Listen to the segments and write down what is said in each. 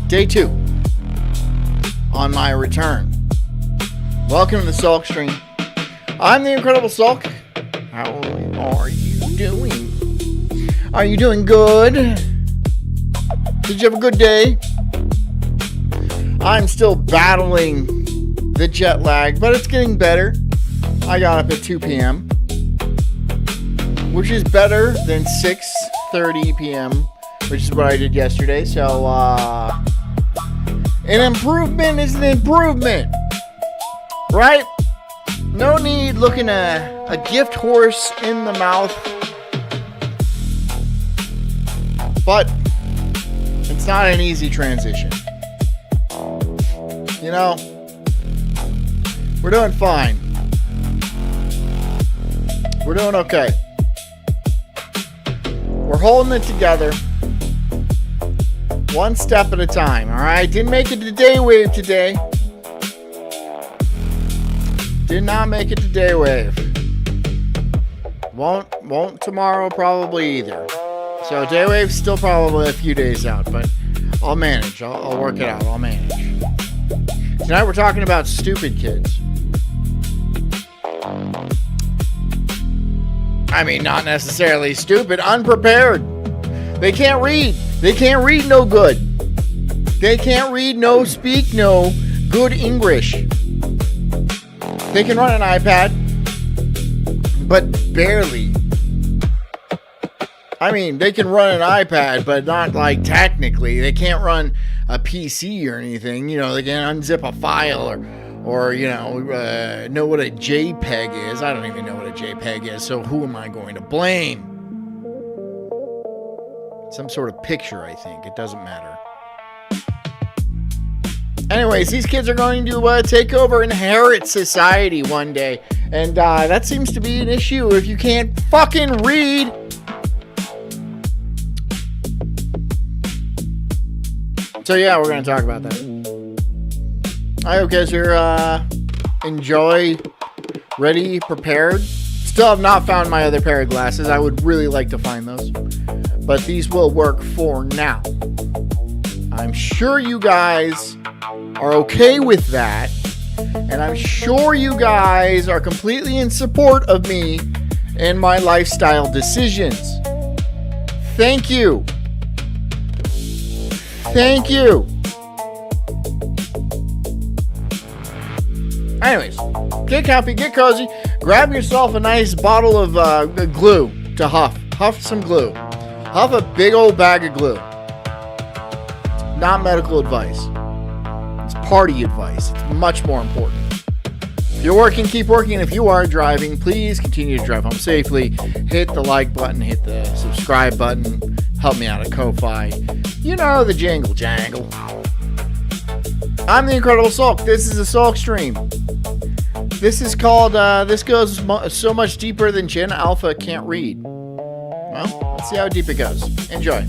Day 2 on my return. Welcome to the Sulk stream. I'm the Incredible Sulk. How are you doing? Are you doing good? Did you have a good day? I'm still battling the jet lag, but it's getting better. I got up at 2 p.m., which is better than 6:30 p.m., which is what I did yesterday. So, an improvement is an improvement, right? No need looking a gift horse in the mouth. But it's not an easy transition. You know, we're doing fine. We're doing okay. We're holding it together. One step at a time, alright? Didn't make it to Day Wave today. Did not make it to Day Wave. Won't tomorrow probably either. So Day Wave's still probably a few days out, but I'll manage. I'll work it out. I'll manage. Tonight we're talking about stupid kids. I mean, not necessarily stupid. Unprepared. They can't read. They can't read no good. They can't read no speak no good English. They can run an iPad, but barely. I mean, they can run an iPad, but not like technically. They can't run a PC or anything. You know, they can unzip a file or you know what a JPEG is. I don't even know what a JPEG is, so who am I going to blame? Some sort of picture, I think. It doesn't matter. Anyways, these kids are going to take over, inherit society one day. And that seems to be an issue if you can't fucking read. So yeah, we're going to talk about that. I hope guys are enjoy, ready, prepared. Still have not found my other pair of glasses. I would really like to find those. But these will work for now. I'm sure you guys are okay with that. And I'm sure you guys are completely in support of me and my lifestyle decisions. Thank you. Thank you. Anyways, get comfy, get cozy. Grab yourself a nice bottle of glue to huff. Huff some glue. Huff a big old bag of glue. Not medical advice. It's party advice. It's much more important. If you're working, keep working. If you are driving, please continue to drive home safely. Hit the like button. Hit the subscribe button. Help me out at Ko-Fi. You know the jingle jangle. I'm the Incredible Sulk. This is a Sulk stream. This is called, this goes so much deeper than Gen Alpha can't read. Well, let's see how deep it goes. Enjoy.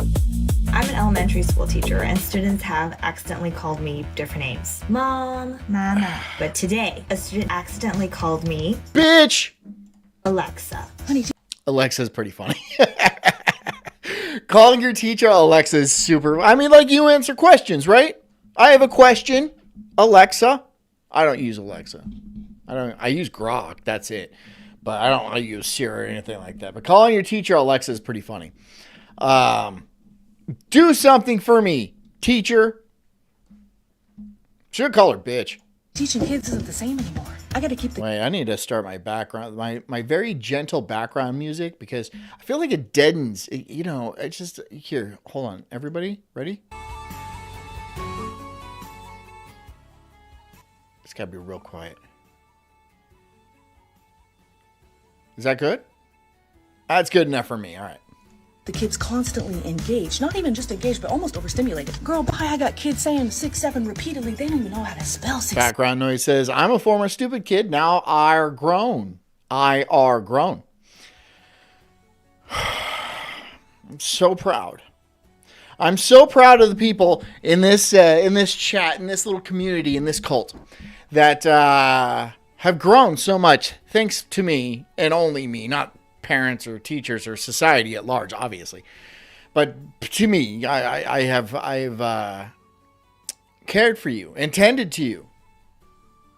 I'm an elementary school teacher, and students have accidentally called me different names. Mom, Mama. But today, a student accidentally called me... Bitch! Alexa. Alexa's pretty funny. Calling your teacher Alexa is super... I mean, like, you answer questions, right? I have a question. Alexa. I don't use Alexa. I use Grok. That's it. But I don't use Siri or anything like that. But calling your teacher Alexa is pretty funny. Do something for me, teacher. Should call her bitch. Teaching kids isn't the same anymore. I gotta keep the... Wait, I need to start my background, my very gentle background music, because I feel like it deadens. You know, it's just... Here, hold on. Everybody, ready? It's gotta be real quiet. Is that good? That's good enough for me. All right. The kids constantly engaged. Not even just engaged, but almost overstimulated. Girl, bye, I got kids saying 6, 7 repeatedly. They don't even know how to spell 6. Background noise says, I'm a former stupid kid. Now I are grown. I are grown. I'm so proud. I'm so proud of the people in this chat, in this little community, in this cult, that have grown so much thanks to me and only me, not parents or teachers or society at large, obviously. But to me, I have cared for you and tended to you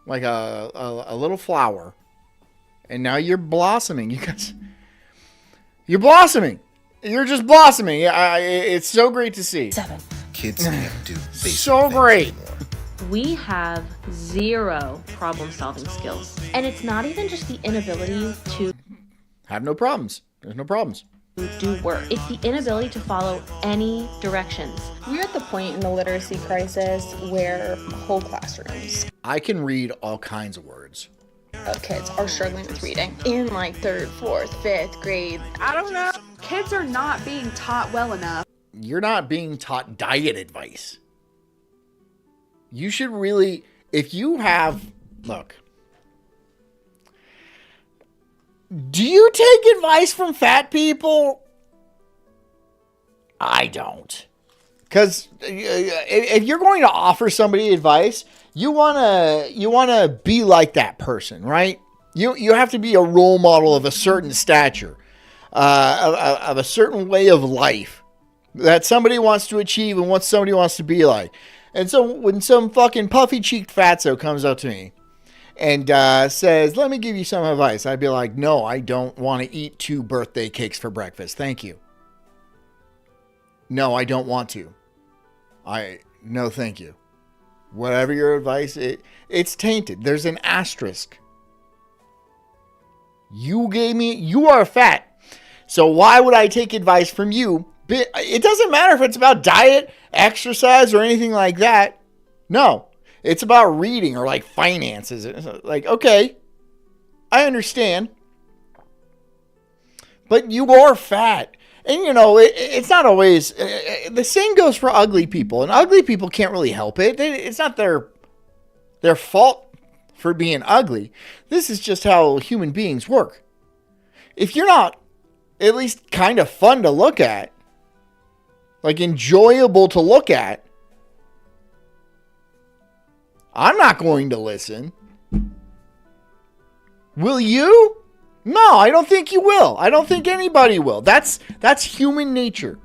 like a little flower. And now you're blossoming. You're blossoming. You're just blossoming. It's so great to see. 7. Kids can't do basic So things great. anymore. We have zero problem-solving skills. And it's not even just the inability to Have no problems. There's no problems. do work. It's the inability to follow any directions. We're at the point in the literacy crisis where whole classrooms I can read all kinds of words. of kids are struggling with reading in like 3rd, 4th, 5th grade. I don't know. Kids are not being taught well enough. You're not being taught diet advice. You should really, if you have, look, do you take advice from fat people? I don't. Because if you're going to offer somebody advice, you wanna be like that person, right? You have to be a role model of a certain stature, of a certain way of life that somebody wants to achieve and what somebody wants to be like. And so when some fucking puffy-cheeked fatso comes up to me and says, let me give you some advice, I'd be like, no, I don't want to eat 2 birthday cakes for breakfast. Thank you. No, I don't want to. No, thank you. Whatever your advice, it's tainted. There's an asterisk. You are fat. So why would I take advice from you? It doesn't matter if it's about diet, exercise, or anything like that. No, it's about reading or like finances. Like, okay, I understand. But you are fat. And, you know, it's not always, the same goes for ugly people. And ugly people can't really help it. It's not their fault for being ugly. This is just how human beings work. If you're not at least kind of fun to look at, like enjoyable to look at, I'm not going to listen. Will you? No, I don't think you will. I don't think anybody will. That's human nature.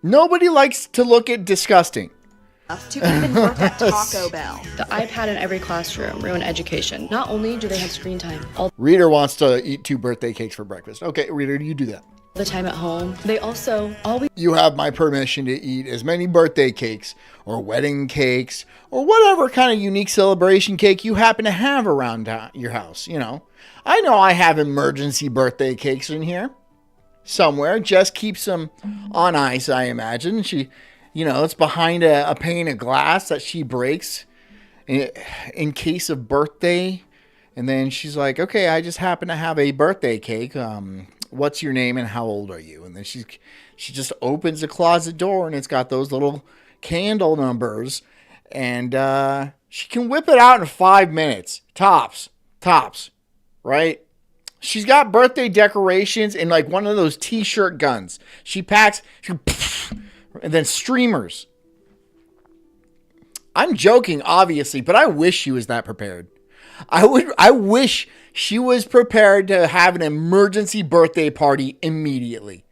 Nobody likes to look at disgusting. To even work at Taco Bell. The iPad in every classroom ruin education. Not only do they have screen time all Reader wants to eat 2 birthday cakes for breakfast. Okay, Reader, you do that. the time at home, they also always You have my permission to eat as many birthday cakes or wedding cakes or whatever kind of unique celebration cake you happen to have around your house. You know, I have emergency birthday cakes in here somewhere. Jess keeps them on ice, I imagine. She, it's behind a pane of glass that she breaks in case of birthday. And then she's like, okay, I just happen to have a birthday cake. What's your name and how old are you? And then she just opens the closet door and it's got those little candle numbers. And she can whip it out in 5 minutes. Tops. Right? She's got birthday decorations in like one of those t-shirt guns. She packs, and then streamers. I'm joking, obviously, but I wish she was that prepared. I wish she was prepared to have an emergency birthday party immediately.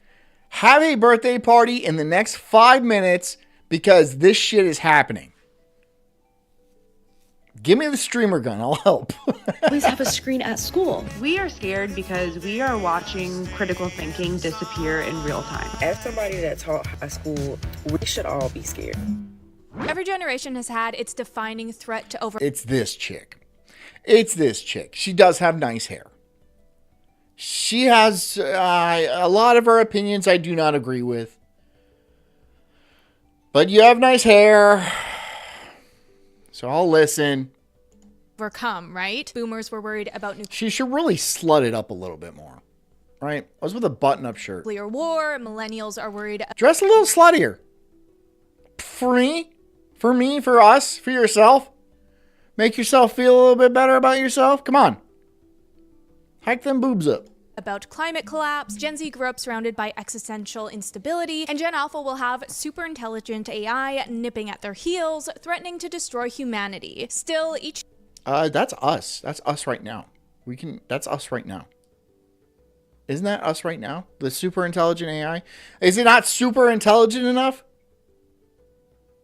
Have a birthday party in the next 5 minutes because this shit is happening. Give me the streamer gun. I'll help. have a screen at school. We are scared because we are watching critical thinking disappear in real time. As somebody that taught high school, we should all be scared. Every generation has had its defining threat to over. It's this chick. She does have nice hair. She has a lot of her opinions I do not agree with. But you have nice hair. So I'll listen. Overcome, right? Boomers were worried about She should really slut it up a little bit more. Right? I was with a button-up shirt. nuclear war. Millennials are worried. Dress a little sluttier. For me, for us, for yourself. Make yourself feel a little bit better about yourself. Come on. Hike them boobs up. About climate collapse. Gen Z grew up surrounded by existential instability, and Gen Alpha will have super intelligent AI nipping at their heels, threatening to destroy humanity. Still, each That's us. That's us right now. That's us right now. Isn't that us right now? The super intelligent AI? Is it not super intelligent enough?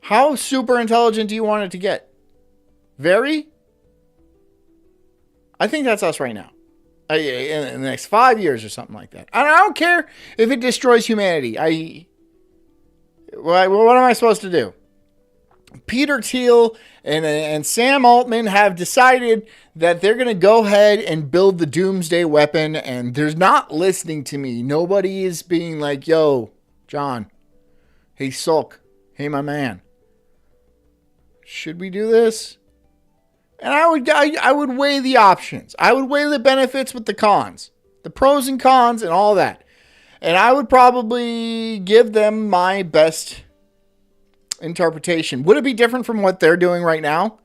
How super intelligent do you want it to get? Very? I think that's us right now. In the next 5 years or something like that. And I don't care if it destroys humanity. What am I supposed to do? Peter Thiel and Sam Altman have decided that they're going to go ahead and build the doomsday weapon, and they're not listening to me. Nobody is being like, yo, John, hey, Sulk, hey, my man, should we do this? And I would weigh the options. I would weigh the benefits with the cons, the pros and cons and all that. And I would probably give them my best interpretation. Would it be different from what they're doing right now?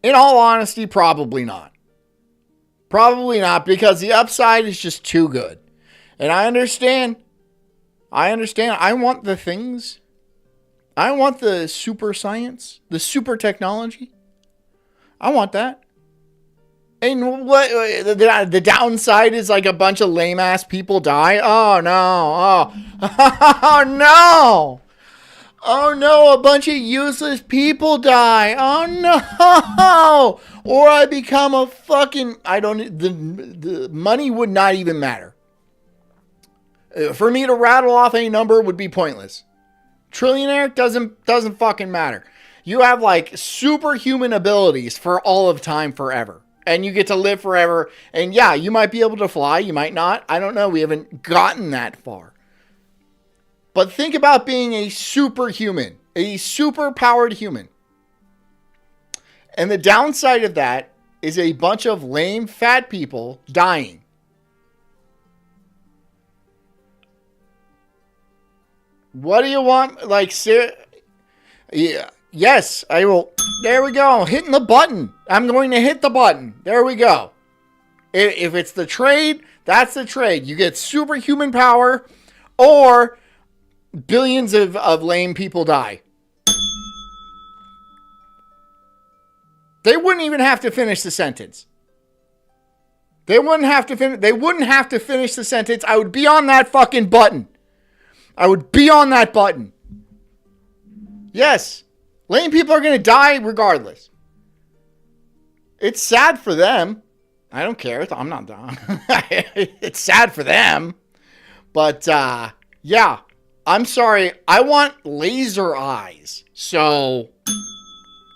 In all honesty, probably not. Probably not, because the upside is just too good. And I understand. I want the things. I want the super science, the super technology. I want that. And what the downside is, like, a bunch of lame ass people die. Oh no. Oh no. Oh no, a bunch of useless people die. Oh no. Or I become a fucking, the money would not even matter. For me to rattle off a number would be pointless. Trillionaire doesn't fucking matter. You have like superhuman abilities for all of time forever. And you get to live forever. And yeah, you might be able to fly. You might not. I don't know. We haven't gotten that far. But think about being a superhuman. A super powered human. And the downside of that is a bunch of lame fat people dying. What do you want? Like, yeah. Yes, I will. There we go. Hitting the button. I'm going to hit the button. There we go. If it's the trade, that's the trade. You get superhuman power, or billions of lame people die. They wouldn't even have to finish the sentence. They wouldn't have to finish the sentence. I would be on that fucking button. I would be on that button. Yes. Lame people are going to die regardless. It's sad for them. I don't care. I'm not dying. It's sad for them. But, yeah. I'm sorry. I want laser eyes. So,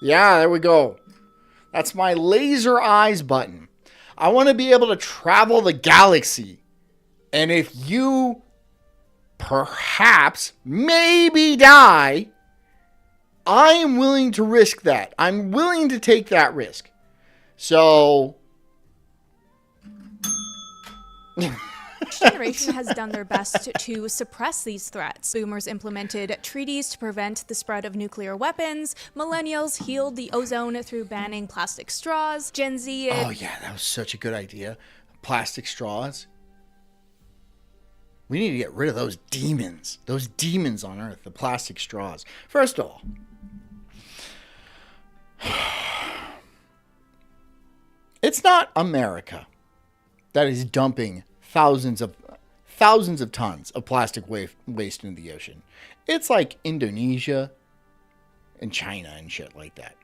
yeah, there we go. That's my laser eyes button. I want to be able to travel the galaxy. And if you perhaps, maybe die, I am willing to risk that. I'm willing to take that risk. So, Each generation has done their best to suppress these threats. Boomers implemented treaties to prevent the spread of nuclear weapons. Millennials healed the ozone through banning plastic straws. Gen Z... Oh yeah, that was such a good idea. Plastic straws. We need to get rid of those demons. Those demons on Earth, the plastic straws. First of all, it's not America that is dumping thousands of tons of plastic waste into the ocean. It's like Indonesia and China and shit like that.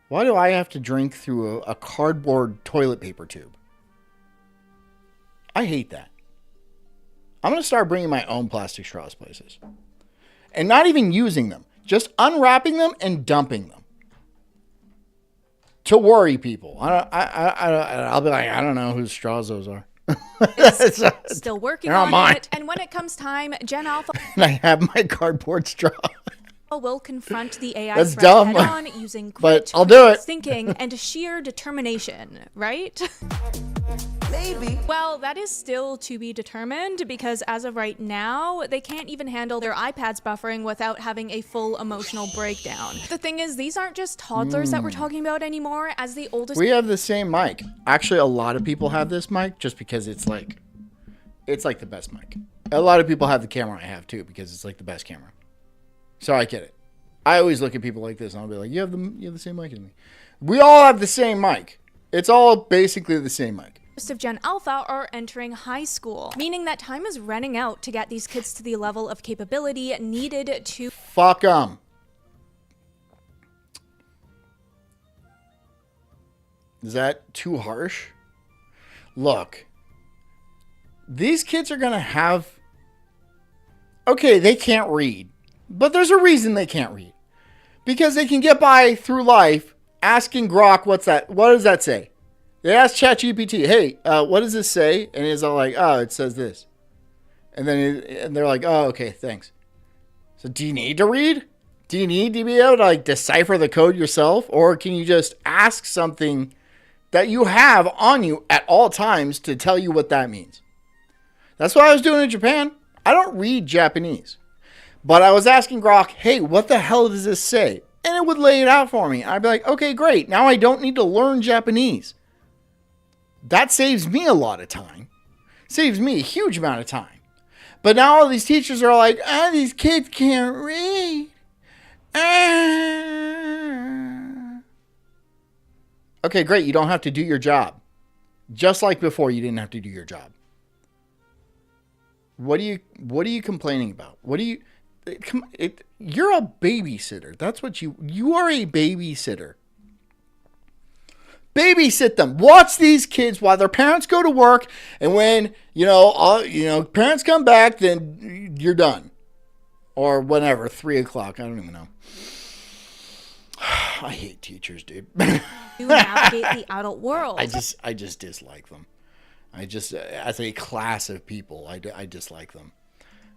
Why do I have to drink through a cardboard toilet paper tube? I hate that. I'm going to start bringing my own plastic straws places. And not even using them. Just unwrapping them and dumping them. To worry people. I'll be like, I don't know whose straws those are. Still working They're not on mine. it. And when it comes time, Gen Alpha And I have my cardboard straw. will confront the AI That's threat dumb. head-on using But grit, I'll do it. thinking, and sheer determination, right? Maybe. Well, that is still to be determined, because as of right now, they can't even handle their iPads buffering without having a full emotional breakdown. The thing is, these aren't just toddlers that we're talking about anymore. As the oldest... We have the same mic. Actually, a lot of people have this mic just because it's like the best mic. A lot of people have the camera I have too because it's like the best camera. So I get it. I always look at people like this and I'll be like, you have the same mic as me. We all have the same mic. It's all basically the same mic. of Gen Alpha are entering high school, meaning that time is running out to get these kids to the level of capability needed to fuck them. Is that too harsh? Look, these kids are going to have... Okay, they can't read. But there's a reason they can't read. Because they can get by through life asking Grok, what's that? What does that say? They ask ChatGPT, hey, what does this say? And he's all like, oh, it says this. And then they're like, oh, okay, thanks. So do you need to read? Do you need to be able to like decipher the code yourself? Or can you just ask something that you have on you at all times to tell you what that means? That's what I was doing in Japan. I don't read Japanese. But I was asking Grok, hey, what the hell does this say? And it would lay it out for me. I'd be like, okay, great. Now I don't need to learn Japanese. That saves me a lot of time. Saves me a huge amount of time. But now all these teachers are like, these kids can't read. Okay, great. You don't have to do your job. Just like before, you didn't have to do your job. What are you complaining about? You're a babysitter. That's what you are, a babysitter. Babysit them. Watch these kids while their parents go to work, and when parents come back, then you're done, or whenever 3 o'clock. I don't even know. I hate teachers, dude. to navigate the adult world. I just dislike them. As a class of people, I dislike them.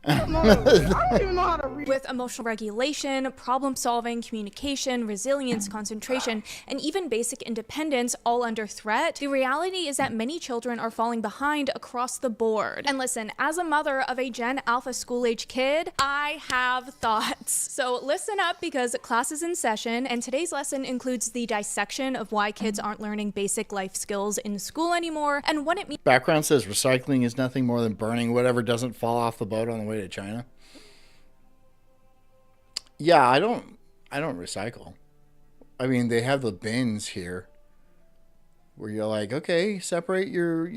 I don't even know how to read. With emotional regulation, problem solving, communication, resilience, concentration, and even basic independence all under threat, the reality is that many children are falling behind across the board. And listen, as a mother of a Gen Alpha school-age kid, I have thoughts. So listen up, because class is in session, and today's lesson includes the dissection of why kids aren't learning basic life skills in school anymore, and what it means. Background says recycling is nothing more than burning whatever doesn't fall off the boat on the way to China. Yeah, I don't recycle. I mean, they have the bins here where you're like, okay, separate your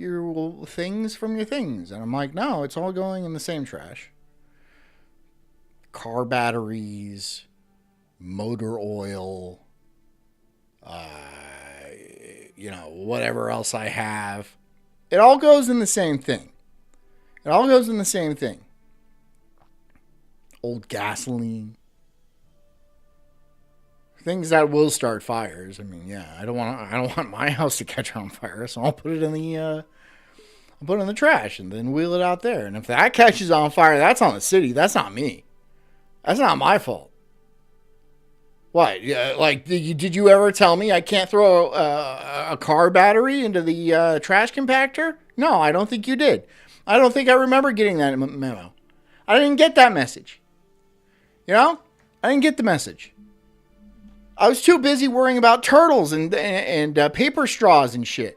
things from your things. And I'm like, no, it's all going in the same trash. Car batteries, motor oil, whatever else I have. It all goes in the same thing. Old gasoline. Things that will start fires. I mean, yeah, I don't want my house to catch on fire, so I'll put it in the trash and then wheel it out there. And if that catches on fire, that's on the city. That's not me. That's not my fault. What? Did you ever tell me I can't throw a car battery into the trash compactor? No, I don't think you did. I don't think I remember getting that memo. I didn't get that message. I didn't get the message. I was too busy worrying about turtles and paper straws and shit.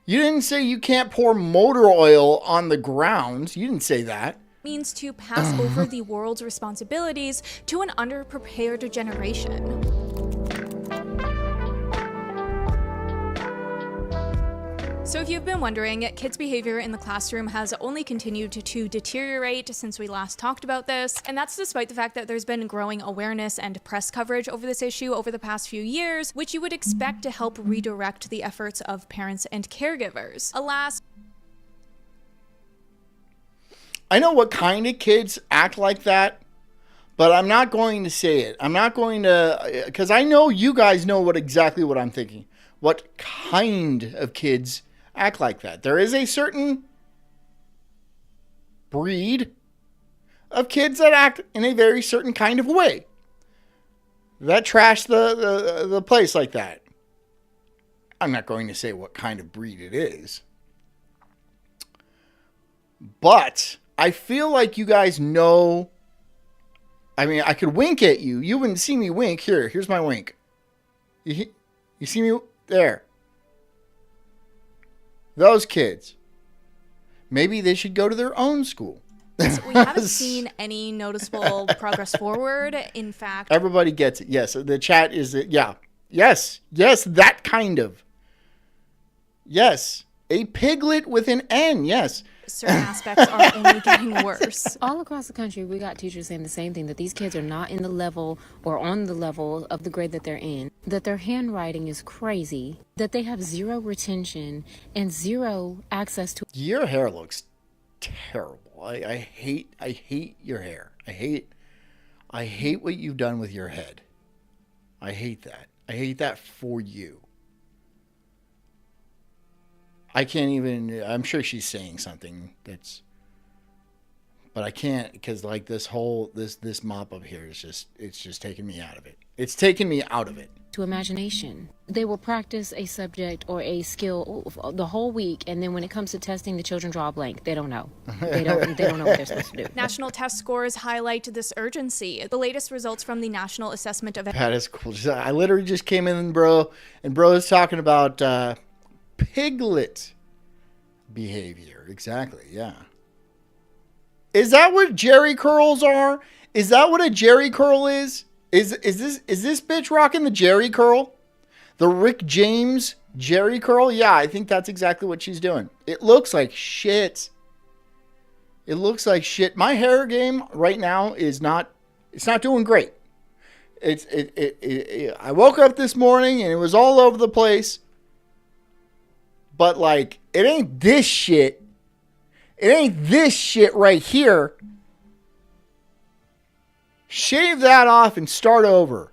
You didn't say you can't pour motor oil on the grounds. You didn't say that. Means to pass over the world's responsibilities to an underprepared generation. So if you've been wondering, kids' behavior in the classroom has only continued to deteriorate since we last talked about this, and that's despite the fact that there's been growing awareness and press coverage over this issue over the past few years, which you would expect to help redirect the efforts of parents and caregivers. Alas, I know what kind of kids act like that, but I'm not going to say it. I'm not going to, because I know you guys know exactly what I'm thinking. What kind of kids act like that? There is a certain breed of kids that act in a very certain kind of way, that trash the place like that. I'm not going to say what kind of breed it is, but I feel like you guys know. I mean, I could wink at you. You wouldn't see me wink. Here's my wink. You see me there? Those kids. Maybe they should go to their own school. we haven't seen any noticeable progress forward. In fact, everybody gets it. Yes, the chat is, yeah. Yes, that kind of. Yes. A piglet with an N, yes. Certain aspects are only getting worse. All across the country, we got teachers saying the same thing, that these kids are not in the level or on the level of the grade that they're in, that their handwriting is crazy, that they have zero retention and zero access to... Your hair looks terrible. I hate your hair. I hate what you've done with your head. I hate that. I hate that for you. I can't even, I'm sure she's saying something that's, but I can't, because like this whole, this mop up here is just, it's just taking me out of it. It's taking me out of it. To imagination. They will practice a subject or a skill the whole week, and then when it comes to testing, the children draw a blank. They don't know. They don't know what they're supposed to do. National test scores highlight this urgency. The latest results from the National Assessment of... That is cool. I literally just came in, bro, and bro is talking about piglet behavior. Exactly, yeah. Is that what Jerry curls are? Is that what a Jerry curl is? Is this bitch rocking the Jerry curl? The Rick James Jerry curl? Yeah, I think that's exactly what she's doing. It looks like shit. It looks like shit. My hair game right now is not, it's not doing great. I woke up this morning and it was all over the place. But like, it ain't this shit. It ain't this shit right here. Shave that off and start over.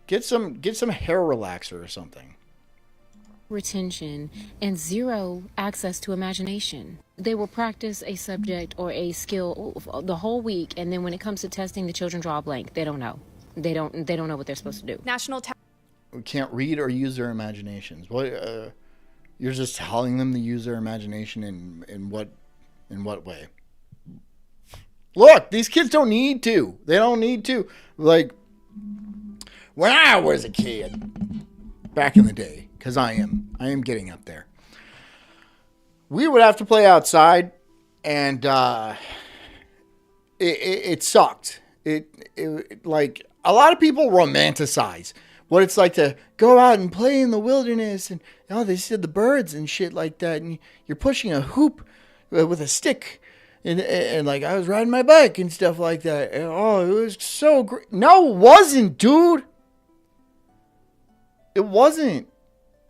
Get some hair relaxer or something. Retention and zero access to imagination. They will practice a subject or a skill the whole week, and then when it comes to testing, the children draw a blank. They don't know. They don't know what they're supposed to do. We can't read or use their imaginations. What? You're just telling them to use their imagination in what way? Look, these kids don't need to. They don't need to. Like, when I was a kid, back in the day, because I am getting up there, we would have to play outside, and it sucked. It like, a lot of people romanticize what it's like to go out and play in the wilderness, and they said the birds and shit like that, and you're pushing a hoop with a stick. And like, I was riding my bike and stuff like that. And, it was so great. No, it wasn't, dude. It wasn't.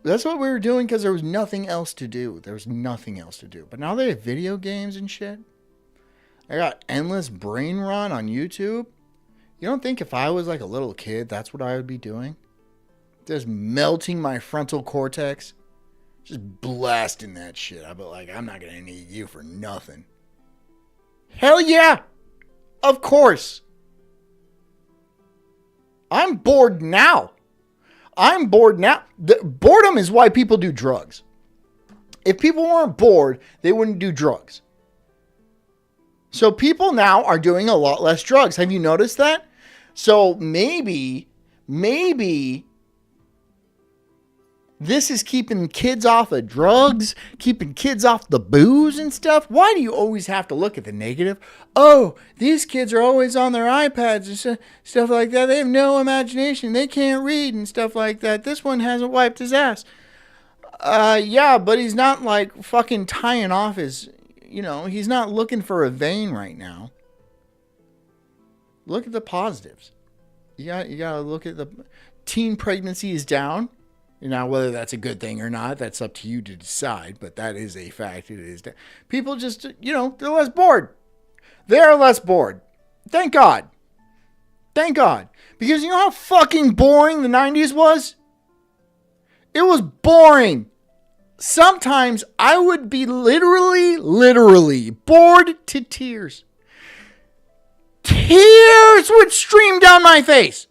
That's what we were doing because there was nothing else to do. There was nothing else to do. But now they have video games and shit. I got endless brain run on YouTube. You don't think if I was like a little kid, that's what I would be doing? Just melting my frontal cortex. Just blasting that shit. I'd be like, I'm not going to need you for nothing. Hell yeah! Of course. I'm bored now. Boredom is why people do drugs. If people weren't bored, they wouldn't do drugs. So people now are doing a lot less drugs. Have you noticed that? So maybe this is keeping kids off of drugs, keeping kids off the booze and stuff. Why do you always have to look at the negative? Oh, these kids are always on their iPads and stuff like that. They have no imagination. They can't read and stuff like that. This one hasn't wiped his ass. Yeah, but he's not like fucking tying off his, he's not looking for a vein right now. Look at the positives. You gotta look at the teen pregnancy is down. Now, whether that's a good thing or not, that's up to you to decide, but that is a fact. It is. People just, they're less bored. They're less bored. Thank God. Thank God. Because you know how fucking boring the 90s was? It was boring. Sometimes I would be literally bored to tears. Tears would stream down my face.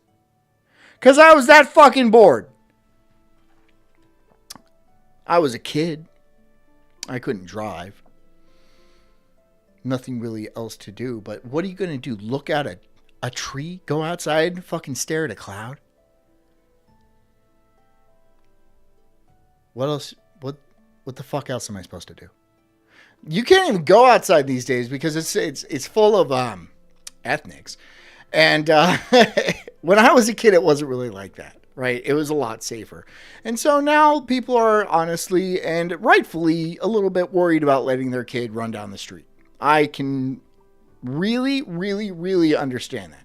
Because I was that fucking bored. I was a kid. I couldn't drive. Nothing really else to do. But what are you going to do? Look at a tree? Go outside and fucking stare at a cloud? What else? What the fuck else am I supposed to do? You can't even go outside these days because it's full of ethnics. And when I was a kid, it wasn't really like that. right? It was a lot safer. And so now people are honestly and rightfully a little bit worried about letting their kid run down the street. I can really, really, really understand that.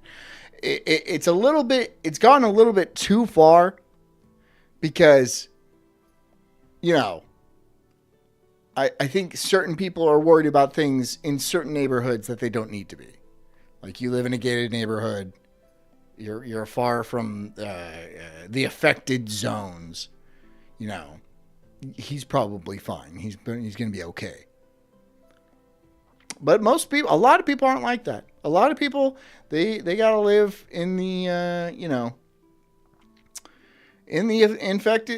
It's gone a little bit too far because, I think certain people are worried about things in certain neighborhoods that they don't need to be. Like you live in a gated neighborhood, you're far from the affected zones. He's probably fine. He's going to be okay. But a lot of people aren't like that. A lot of people, they got to live in the, in the infected,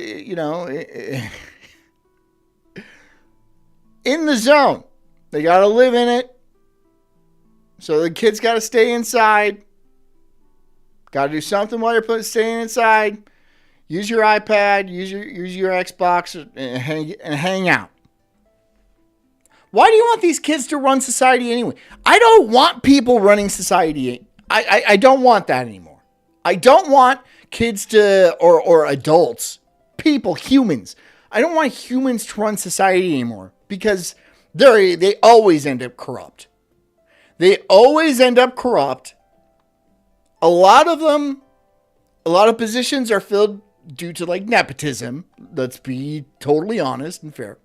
in the zone. They got to live in it. So the kids got to stay inside. Got to do something while you're staying inside. Use your iPad, use your Xbox, and hang out. Why do you want these kids to run society anyway? I don't want people running society. I don't want that anymore. I don't want kids to, or adults, people, humans. I don't want humans to run society anymore because they always end up corrupt. They always end up corrupt. A lot of positions are filled due to like nepotism. Let's be totally honest and fair.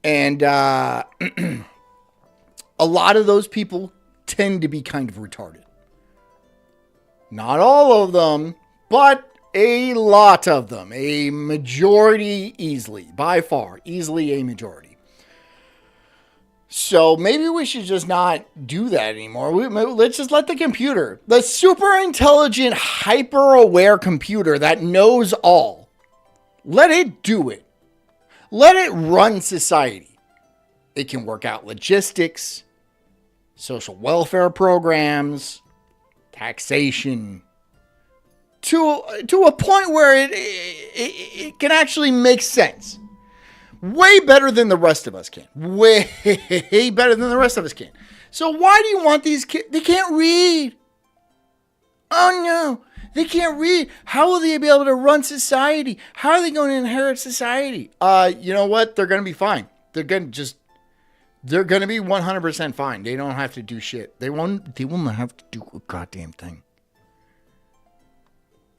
And a lot of those people tend to be kind of retarded. Not all of them, but a lot of them. A majority easily, by far, easily a majority. So maybe we should just not do that anymore. Let's just let the super intelligent, hyper aware computer that knows all, let it do it. Let it run society. It can work out logistics, social welfare programs, taxation, to a point where it can actually make sense. Way better than the rest of us can. Way better than the rest of us can. So why do you want these kids? They can't read. Oh no, they can't read. How will they be able to run society? How are they going to inherit society? You know what? They're going to be fine. They're going to be 100% fine. They don't have to do shit. They won't have to do a goddamn thing.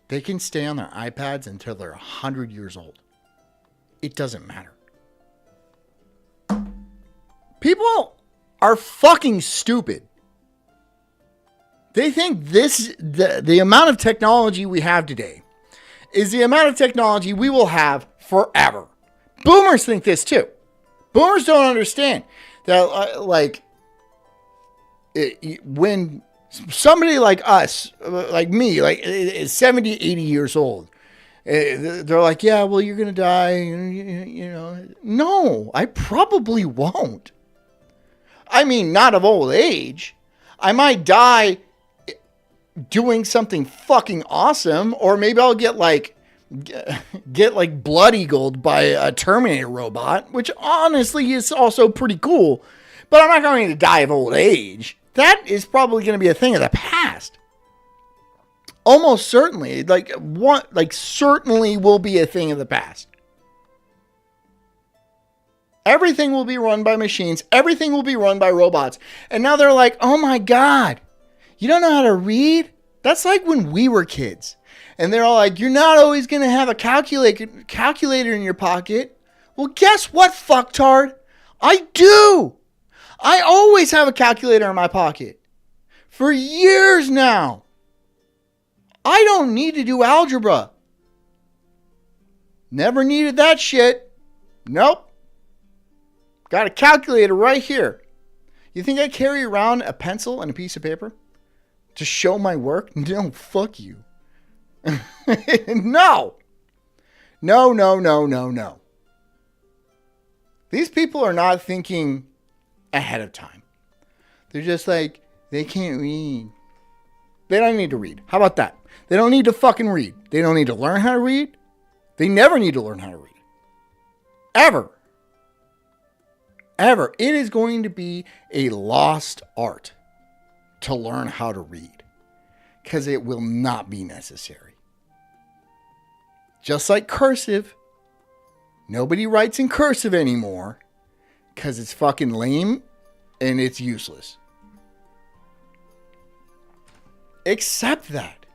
They can stay on their iPads until they're 100 years old. It doesn't matter. People are fucking stupid. They think the amount of technology we have today is the amount of technology we will have forever. Boomers think this too. Boomers don't understand that, when somebody like us, like me, is 70, 80 years old, they're like, yeah, well, you're going to die. No, I probably won't. I mean, not of old age. I might die doing something fucking awesome, or maybe I'll get blood eagled by a Terminator robot, which honestly is also pretty cool. But I'm not going to die of old age. That is probably going to be a thing of the past. Almost certainly, certainly will be a thing of the past. Everything will be run by machines. Everything will be run by robots. And now they're like, oh my God, you don't know how to read? That's like when we were kids. And they're all like, you're not always going to have a calculator in your pocket. Well, guess what, fucktard? I do. I always have a calculator in my pocket. For years now. I don't need to do algebra. Never needed that shit. Nope. Got a calculator right here. You think I carry around a pencil and a piece of paper to show my work? No, fuck you. No. No. These people are not thinking ahead of time. They're just like, they can't read. They don't need to read. How about that? They don't need to fucking read. They don't need to learn how to read. They never need to learn how to read. Ever. It is going to be a lost art to learn how to read, because it will not be necessary. Just like cursive. Nobody writes in cursive anymore because it's fucking lame and it's useless. Accept that.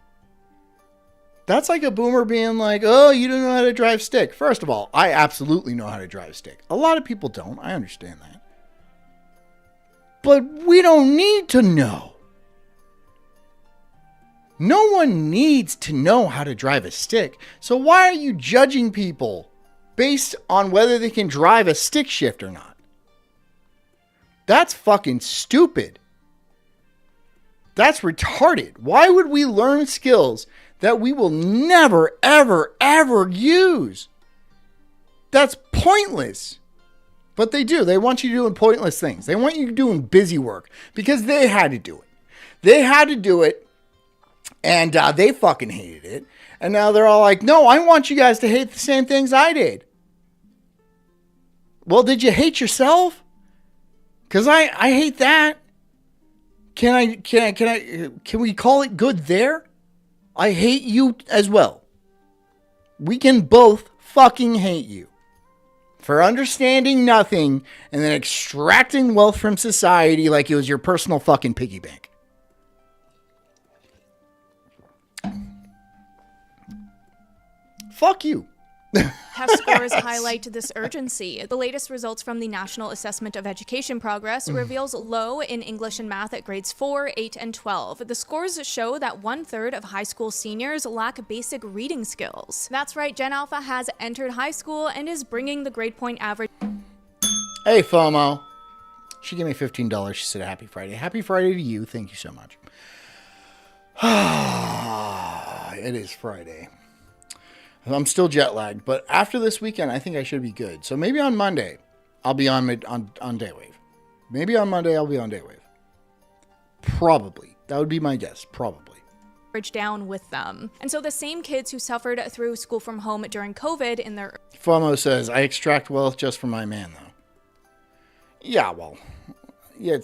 That's like a boomer being like, oh, you don't know how to drive stick. First of all, I absolutely know how to drive stick. A lot of people don't. I understand that. But we don't need to know. No one needs to know how to drive a stick. So why are you judging people based on whether they can drive a stick shift or not? That's fucking stupid. That's retarded. Why would we learn skills that we will never, ever, ever use? That's pointless. But they do. They want you doing pointless things. They want you doing busy work because they had to do it. They had to do it. And they fucking hated it. And now they're all like, no, I want you guys to hate the same things I did. Well, did you hate yourself? Because I hate that. Can we call it good there? I hate you as well. We can both fucking hate you for understanding nothing and then extracting wealth from society like it was your personal fucking piggy bank. Fuck you. Test scores highlight this urgency. The latest results from the National Assessment of Education Progress reveals low in English and math at grades 4, 8, and 12. The scores show that 1/3 of high school seniors lack basic reading skills. That's right, Gen Alpha has entered high school and is bringing the grade point average. Hey, FOMO. She gave me $15. She said, Happy Friday. Happy Friday to you. Thank you so much. It is Friday. I'm still jet lagged, but after this weekend, I think I should be good. So maybe on Monday, I'll be on Daywave. Maybe on Monday, I'll be on Daywave. Probably. That would be my guess. Probably. Down with them. And so the same kids who suffered through school from home during COVID in their... FOMO says, I extract wealth just for my man, though. Yeah, well, yeah,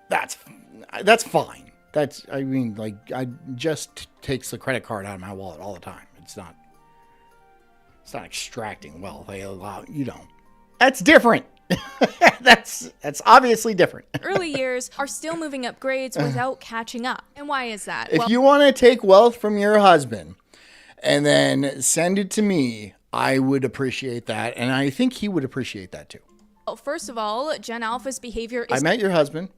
that's fine. I just takes the credit card out of my wallet all the time. It's not extracting wealth. They allow, that's different. that's obviously different. Early years are still moving up grades without catching up. And why is that? If you want to take wealth from your husband and then send it to me, I would appreciate that. And I think he would appreciate that too. Well, first of all, Gen Alpha's behavior is... I met your husband.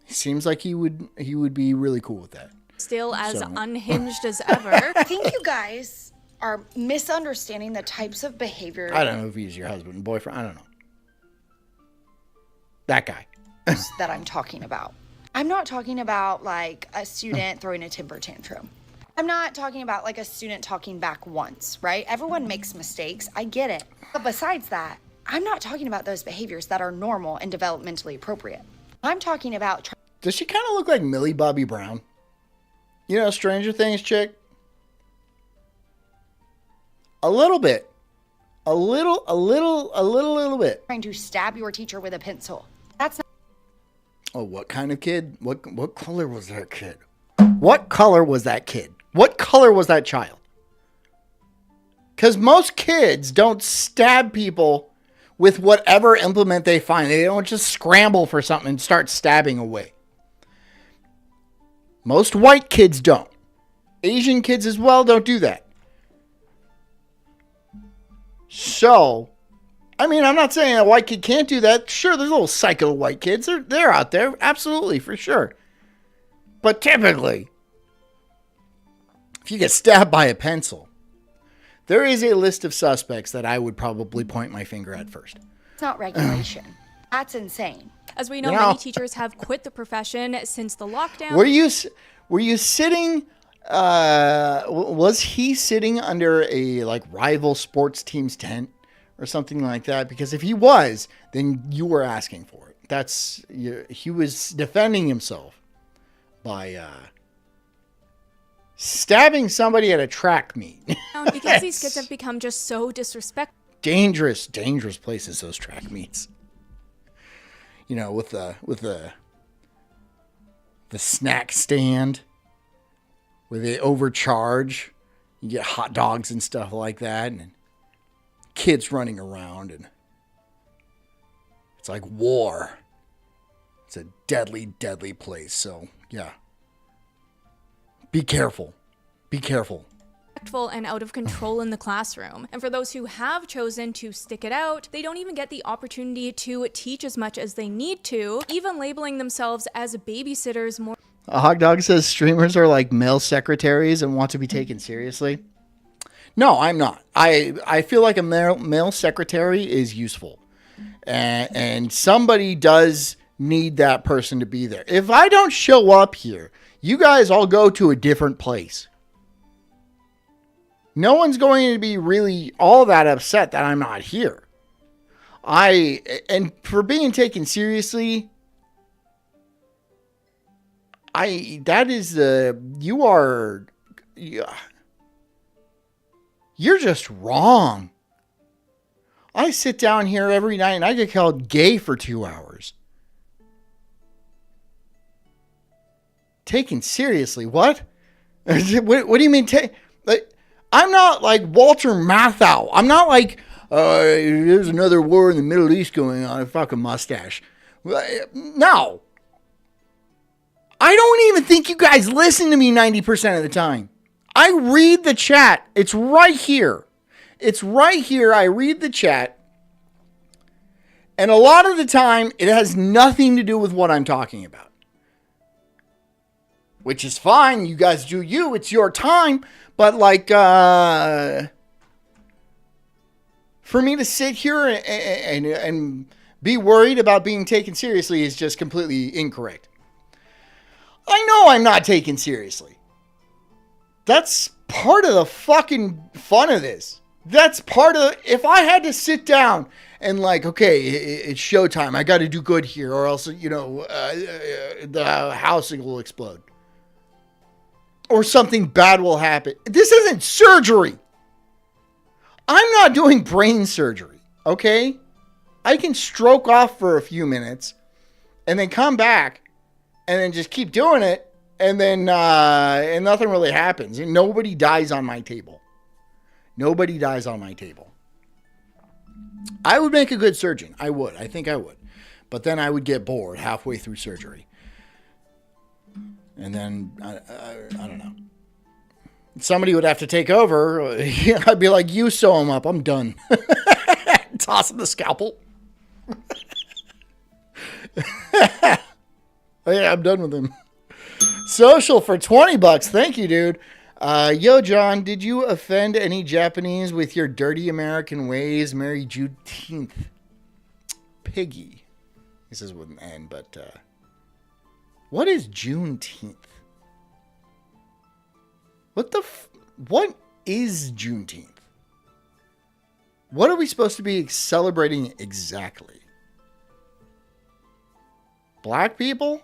He seems like he would be really cool with that. Still as unhinged as ever. I think you guys are misunderstanding the types of behavior. I don't know if he's your husband, boyfriend. I don't know. That guy. that I'm talking about. I'm not talking about like a student throwing a temper tantrum. I'm not talking about like a student talking back once, right? Everyone makes mistakes. I get it. But besides that, I'm not talking about those behaviors that are normal and developmentally appropriate. I'm talking about... Does she kind of look like Millie Bobby Brown? You know, Stranger Things chick? A little bit. A little bit. Trying to stab your teacher with a pencil. That's not... Oh, what kind of kid? What color was that kid? What color was that kid? What color was that child? Because most kids don't stab people with whatever implement they find. They don't just scramble for something and start stabbing away. Most white kids don't. Asian kids as well don't do that. So, I mean, I'm not saying a white kid can't do that. Sure, there's little psycho white kids. They're out there. Absolutely, for sure. But typically, if you get stabbed by a pencil, there is a list of suspects that I would probably point my finger at first. It's not regulation. That's insane. As we know, many teachers have quit the profession since the lockdown. Were you sitting... was he sitting under a rival sports team's tent or something like that? Because if he was, then you were asking for it. He was defending himself by stabbing somebody at a track meet. Because these kids have become just so disrespectful. Dangerous places, those track meets. You know, with the snack stand where they overcharge, You get hot dogs and stuff like that, and kids running around, and it's like war. It's a deadly, deadly place. So, yeah. Be careful. Be careful. And out of control in the classroom. And for those who have chosen to stick it out, they don't even get the opportunity to teach as much as they need to, even labeling themselves as babysitters more. A hot dog says streamers are like male secretaries and want to be taken seriously. No, I'm not. I feel like a male secretary is useful. And somebody does need that person to be there. If I don't show up here, you guys all go to a different place. No one's going to be really all that upset that I'm not here. And for being taken seriously, you're just wrong. I sit down here every night and I get called gay for 2 hours. Taken seriously? What? What do you mean? I'm not like Walter Matthau. I'm not like, there's another war in the Middle East going on. A fucking mustache. No. I don't even think you guys listen to me 90% of the time. I read the chat. It's right here. It's right here. I read the chat. And a lot of the time, it has nothing to do with what I'm talking about. Which is fine. You guys do you. It's your time. But like, for me to sit here and be worried about being taken seriously is just completely incorrect. I know I'm not taken seriously. That's part of the fucking fun of this. That's part of, if I had to sit down and like, okay, it's showtime. I got to do good here or else, the house will explode. Or something bad will happen. This isn't surgery. I'm not doing brain surgery, okay? I can stroke off for a few minutes and then come back and then just keep doing it and then and nothing really happens. And nobody dies on my table. Nobody dies on my table. I would make a good surgeon. I would. I think I would. But then I would get bored halfway through surgery. And then, I don't know. Somebody would have to take over. I'd be like, you sew him up. I'm done. Toss him the scalpel. Oh, yeah, I'm done with him. Social for $20. Thank you, dude. Yo, John, did you offend any Japanese with your dirty American ways? Merry Juneteenth. Piggy. This is with an N, but... what is Juneteenth? What is Juneteenth? What are we supposed to be celebrating exactly? Black people?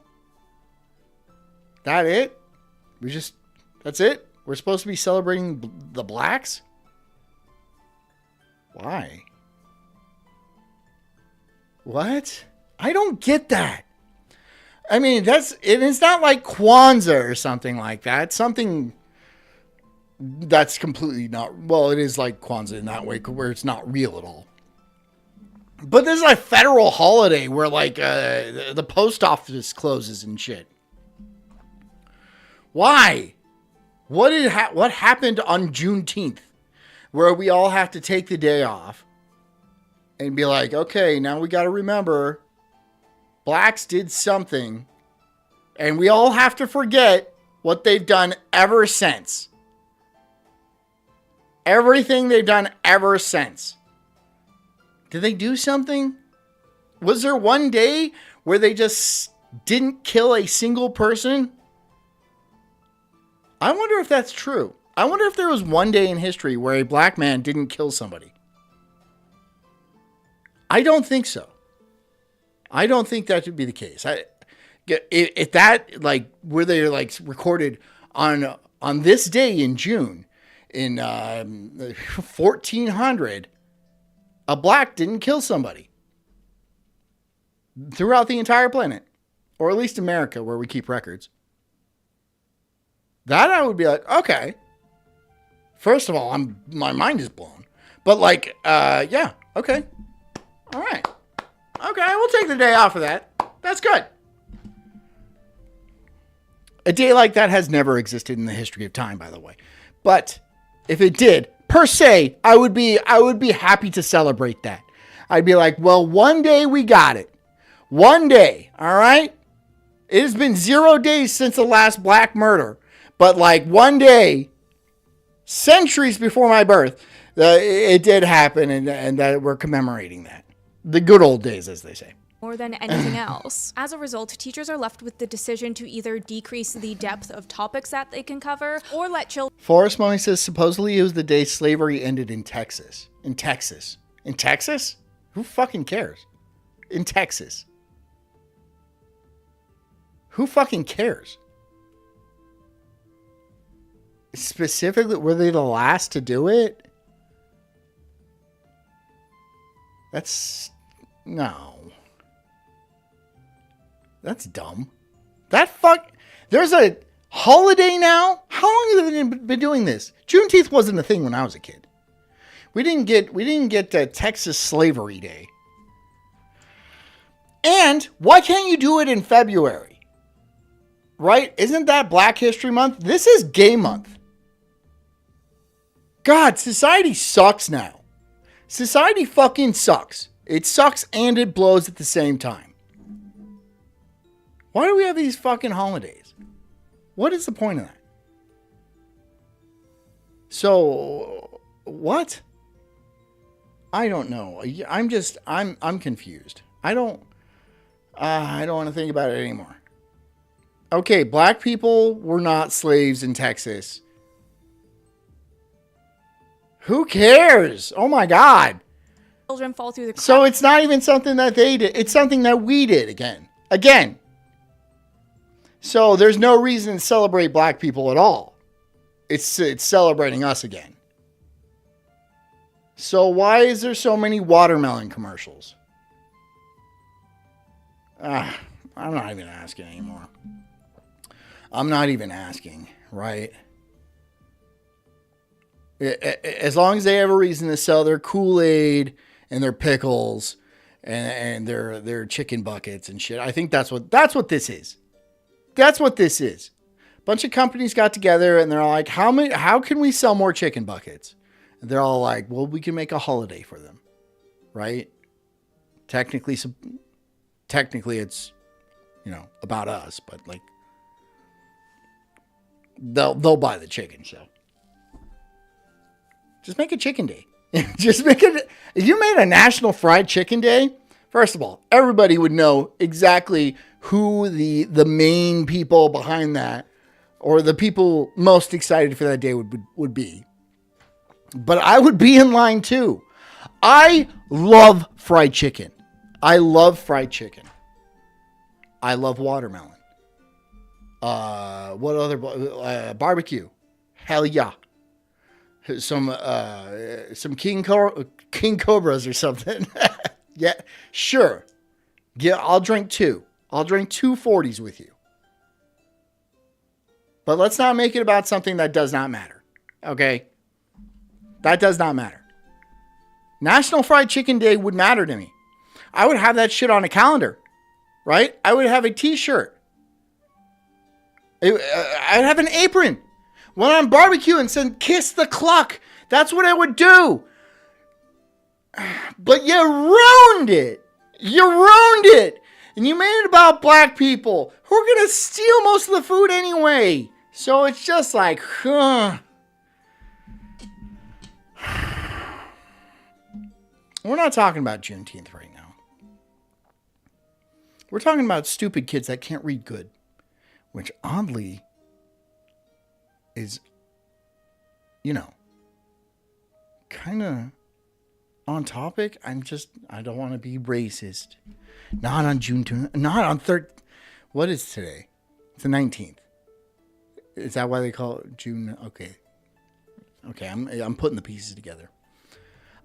That it? That's it? We're supposed to be celebrating the blacks? Why? What? I don't get that. I mean, it's not like Kwanzaa or something like that. Something that's completely not, well, it is like Kwanzaa in that way where it's not real at all. But there's a federal holiday where like the post office closes and shit. Why? What happened on Juneteenth where we all have to take the day off and be like, okay, now we got to remember blacks did something, and we all have to forget what they've done ever since. Everything they've done ever since. Did they do something? Was there one day where they just didn't kill a single person? I wonder if that's true. I wonder if there was one day in history where a black man didn't kill somebody. I don't think so. I don't think that would be the case. If that, like, were they like recorded on this day in June in 1400, a black didn't kill somebody throughout the entire planet, or at least America, where we keep records. That I would be like, okay, First of all, my mind is blown. But like, yeah, okay. All right. Okay, we'll take the day off of that. That's good. A day like that has never existed in the history of time, by the way. But if it did, per se, I would be happy to celebrate that. I'd be like, well, one day we got it. One day, all right? It has been 0 days since the last black murder. But like one day, centuries before my birth, it did happen, and that we're commemorating that. The good old days, as they say. More than anything else. As a result, teachers are left with the decision to either decrease the depth of topics that they can cover or let children. Forrest Money says supposedly it was the day slavery ended in Texas. In Texas? In Texas? Who fucking cares? In Texas. Who fucking cares? Specifically, were they the last to do it? No. That's dumb. There's a holiday now? How long have they been doing this? Juneteenth wasn't a thing when I was a kid. We didn't get Texas Slavery Day. And why can't you do it in February? Right? Isn't that Black History Month? This is Gay Month. God, society sucks now. Society fucking sucks. It sucks and it blows at the same time. Why do we have these fucking holidays? What is the point of that? So, what? I don't know. I'm confused. I don't want to think about it anymore. Okay, black people were not slaves in Texas. Who cares? Oh my God. Children fall through the cracks. So it's not even something that they did. It's something that we did again. So there's no reason to celebrate black people at all. It's celebrating us again. So why is there so many watermelon commercials? I'm not even asking anymore. I'm not even asking, right? As long as they have a reason to sell their Kool-Aid and their pickles and their chicken buckets and shit, I think that's what this is. That's what this is. A bunch of companies got together and they're all like, how can we sell more chicken buckets? And they're all like, well, we can make a holiday for them, right? Technically it's, about us, but like, they'll buy the chicken, so. Just make a chicken day. Just make it. If you made a National Fried Chicken Day, first of all, everybody would know exactly who the main people behind that, or the people most excited for that day would be. But I would be in line too. I love fried chicken. I love fried chicken. I love watermelon. What other barbecue? Hell yeah. Some King Cobras or something. Yeah, sure. Yeah, I'll drink 2. I'll drink 2 40s with you. But let's not make it about something that does not matter. Okay? That does not matter. National Fried Chicken Day would matter to me. I would have that shit on a calendar. Right? I would have a t-shirt. I'd have an apron. When I'm barbecuing, said kiss the cluck. That's what I would do. But you ruined it. You ruined it. And you made it about black people who are going to steal most of the food anyway. So it's just like, We're not talking about Juneteenth right now. We're talking about stupid kids that can't read good. Which oddly is, kind of on topic. I don't want to be racist. Not on June 2, not on 3rd. What is today? It's the 19th. Is that why they call it June? Okay, I'm putting the pieces together.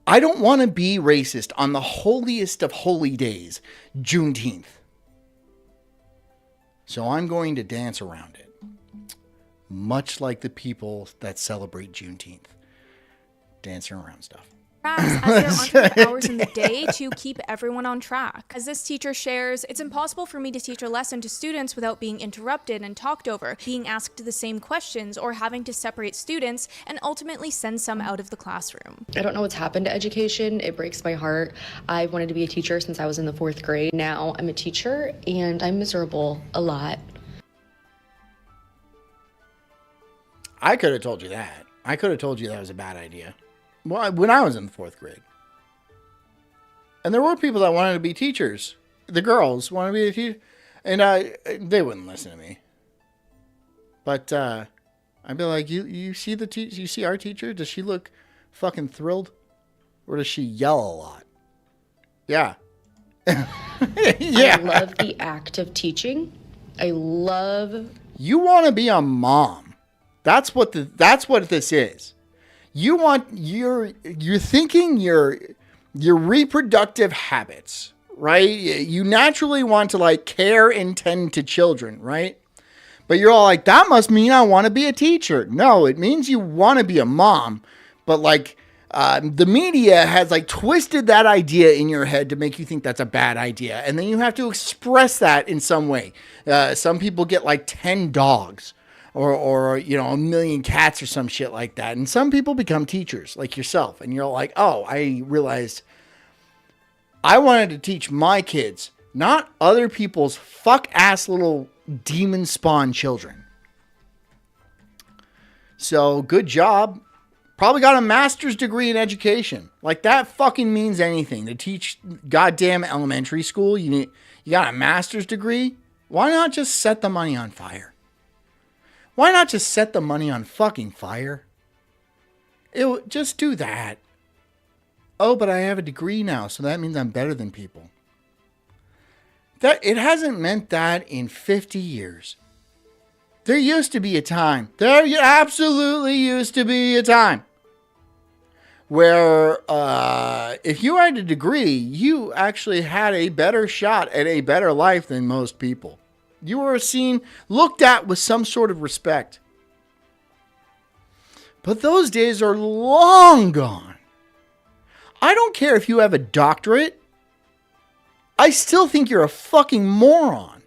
I don't want to be racist on the holiest of holy days, Juneteenth. So I'm going to dance around it. Much like the people that celebrate Juneteenth. dancing around stuff. As there aren't enough hours in the day to keep everyone on track. As this teacher shares, it's impossible for me to teach a lesson to students without being interrupted and talked over, being asked the same questions, or having to separate students and ultimately send some out of the classroom. I don't know what's happened to education. It breaks my heart. I've wanted to be a teacher since I was in the 4th grade. Now I'm a teacher and I'm miserable a lot. I could have told you that. I could have told you that was a bad idea. Well, when I was in the 4th grade. And there were people that wanted to be teachers. The girls wanted to be a teacher. And they wouldn't listen to me. But I'd be like, you see you see our teacher? Does she look fucking thrilled? Or does she yell a lot? Yeah. Yeah. I love the act of teaching. I love... You want to be a mom. That's what this is. You're thinking your reproductive habits, right? You naturally want to like care and tend to children, right? But you're all like, that must mean I want to be a teacher. No, it means you want to be a mom. But like the media has like twisted that idea in your head to make you think that's a bad idea. And then you have to express that in some way. Some people get like 10 dogs. Or you know, 1 million cats or some shit like that. And some people become teachers like yourself. And you're like, oh, I realized I wanted to teach my kids, not other people's fuck-ass little demon spawn children. So good job. Probably got a master's degree in education. Like that fucking means anything. To teach goddamn elementary school, you got a master's degree? Why not just set the money on fire? Why not just set the money on fucking fire? Just do that. Oh, but I have a degree now, so that means I'm better than people. It hasn't meant that in 50 years. There used to be a time. There absolutely used to be a time where if you had a degree, you actually had a better shot at a better life than most people. You were looked at with some sort of respect. But those days are long gone. I don't care if you have a doctorate. I still think you're a fucking moron.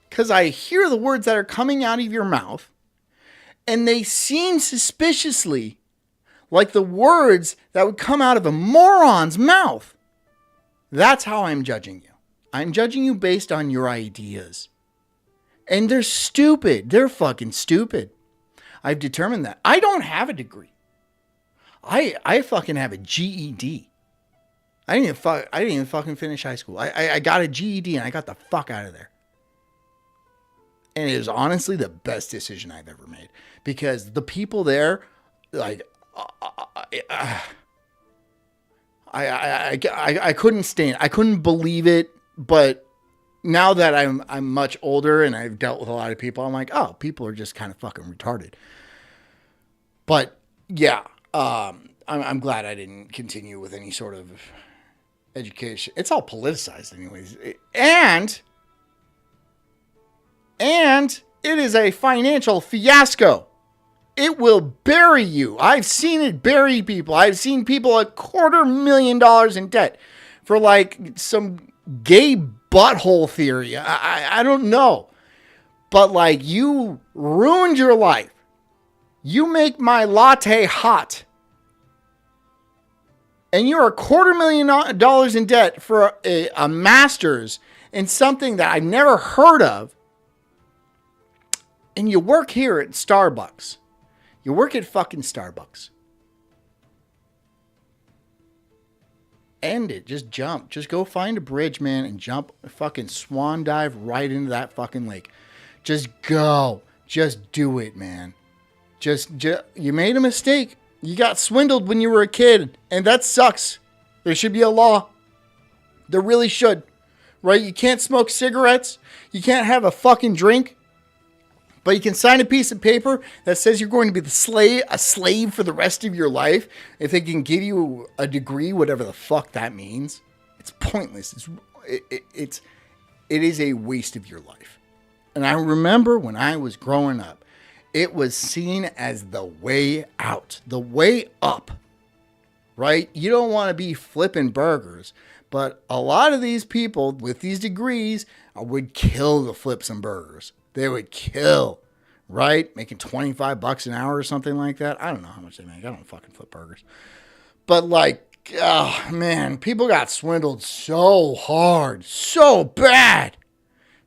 Because I hear the words that are coming out of your mouth, and they seem suspiciously like the words that would come out of a moron's mouth. That's how I'm judging you. I'm judging you based on your ideas. And they're stupid. They're fucking stupid. I've determined that. I don't have a degree. I fucking have a GED. I didn't even fucking finish high school. I got a GED and I got the fuck out of there. And it was honestly the best decision I've ever made. Because the people there, like, I couldn't stand it. I couldn't believe it. But now that I'm much older and I've dealt with a lot of people, I'm like, oh, people are just kind of fucking retarded. But yeah, I'm glad I didn't continue with any sort of education. It's all politicized anyways. And it is a financial fiasco. It will bury you. I've seen it bury people. I've seen people $250,000 in debt for like some gay butthole theory. I don't know. But like, you ruined your life. You make my latte hot. And you're $250,000 in debt for a master's in something that I've never heard of. And you work here at Starbucks. You work at fucking Starbucks. End it. Just jump. Just go find a bridge, man, and jump. Fucking swan dive right into that fucking lake. Just go. Just do it, man. Just you made a mistake. You got swindled when you were a kid, and that sucks. There should be a law. There really should. Right? You can't smoke cigarettes. You can't have a fucking drink. But you can sign a piece of paper that says you're going to be a slave for the rest of your life. If they can give you a degree, whatever the fuck that means. It's pointless. It is a waste of your life. And I remember when I was growing up, it was seen as the way out. The way up right? You don't want to be flipping burgers. But a lot of these people with these degrees would kill the flips and burgers. They would kill, right? Making $25 an hour or something like that. I don't know how much they make. I don't fucking flip burgers. But like, oh man, people got swindled so hard. So bad.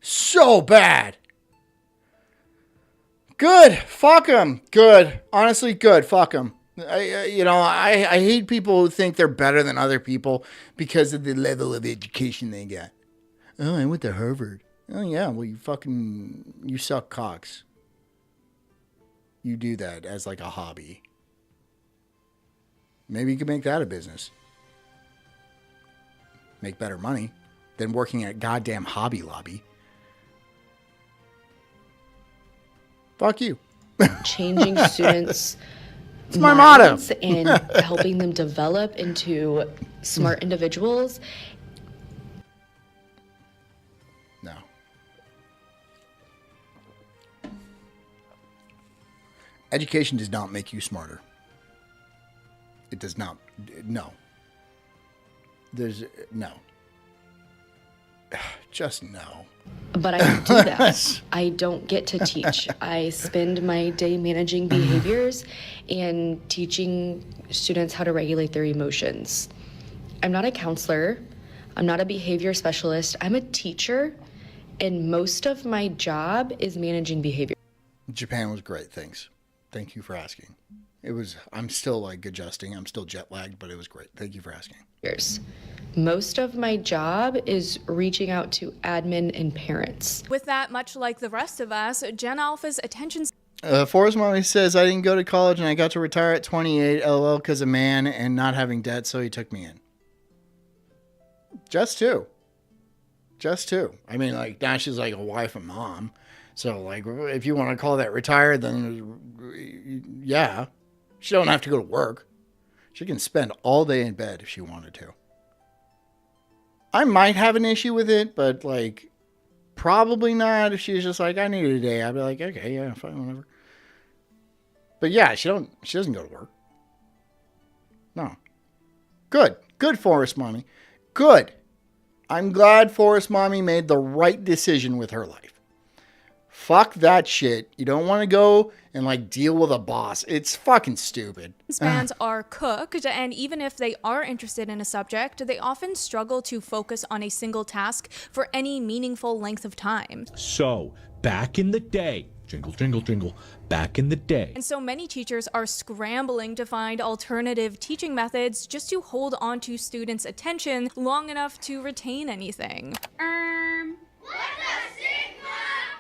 So bad. Good. Fuck them. Good. Honestly, good. Fuck them. I hate people who think they're better than other people because of the level of education they got. Oh, I went to Harvard. Oh, yeah. Well, you suck cocks. You do that as like a hobby. Maybe you could make that a business. Make better money than working at goddamn Hobby Lobby. Fuck you. Changing students' It's my motto. And helping them develop into smart individuals. No. Education does not make you smarter. It does not. No. There's no. Just no. But I don't do that. I don't get to teach. I spend my day managing behaviors and teaching students how to regulate their emotions. I'm not a counselor. I'm not a behavior specialist. I'm a teacher, and most of my job is managing behavior. Japan was great. Thanks. Thank you for asking. I'm still like adjusting. I'm still jet lagged, but it was great. Thank you for asking. Most of my job is reaching out to admin and parents. With that, much like the rest of us, Gen Alpha's attention... Forrest Mommy says, I didn't go to college and I got to retire at 28, LOL, because of man and not having debt, so he took me in. Just two. I mean, like, now she's like a wife and mom. So, like, if you want to call that retired, then, yeah. She don't have to go to work. She can spend all day in bed if she wanted to. I might have an issue with it, but, like, probably not. If she's just like, I need a day, I'd be like, okay, yeah, fine, whatever. But, yeah, she doesn't go to work. No. Good, Forrest Mommy. Good. I'm glad Forrest Mommy made the right decision with her life. Fuck that shit. You don't want to go and like deal with a boss. It's fucking stupid. Spans are cooked, and even if they are interested in a subject, they often struggle to focus on a single task for any meaningful length of time. So, back in the day, jingle, jingle, jingle, back in the day. And so many teachers are scrambling to find alternative teaching methods just to hold on to students' attention long enough to retain anything.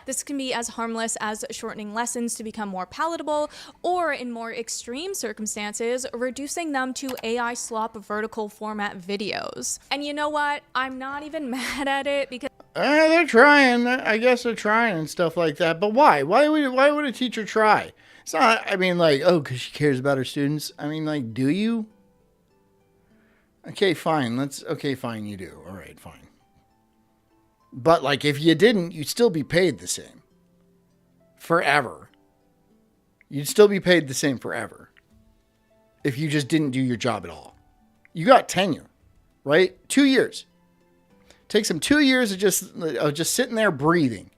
This can be as harmless as shortening lessons to become more palatable, or in more extreme circumstances, reducing them to AI slop vertical format videos. And you know what? I'm not even mad at it because they're trying. I guess they're trying and stuff like that. But why? Why would a teacher try? It's not, I mean, like, oh, because she cares about her students. I mean, like, do you? Okay, fine. Okay, fine, you do. All right, fine. But, like, if you didn't, you'd still be paid the same. Forever. You'd still be paid the same forever. If you just didn't do your job at all. You got tenure, right? 2 years. Takes them 2 years of just sitting there breathing.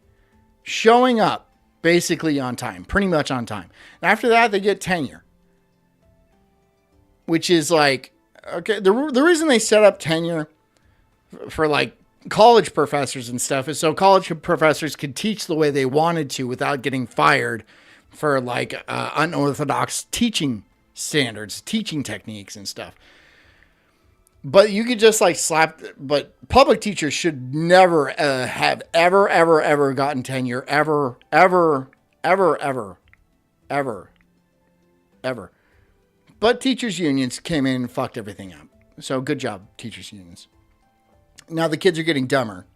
Showing up, basically on time. Pretty much on time. And after that, they get tenure. Which is, like, okay, the reason they set up tenure for, like, college professors and stuff is so college professors could teach the way they wanted to without getting fired for like unorthodox teaching standards, teaching techniques and stuff. But you could just like but public teachers should never have ever gotten tenure ever. But teachers unions came in and fucked everything up. So good job, teachers unions. Now the kids are getting dumber.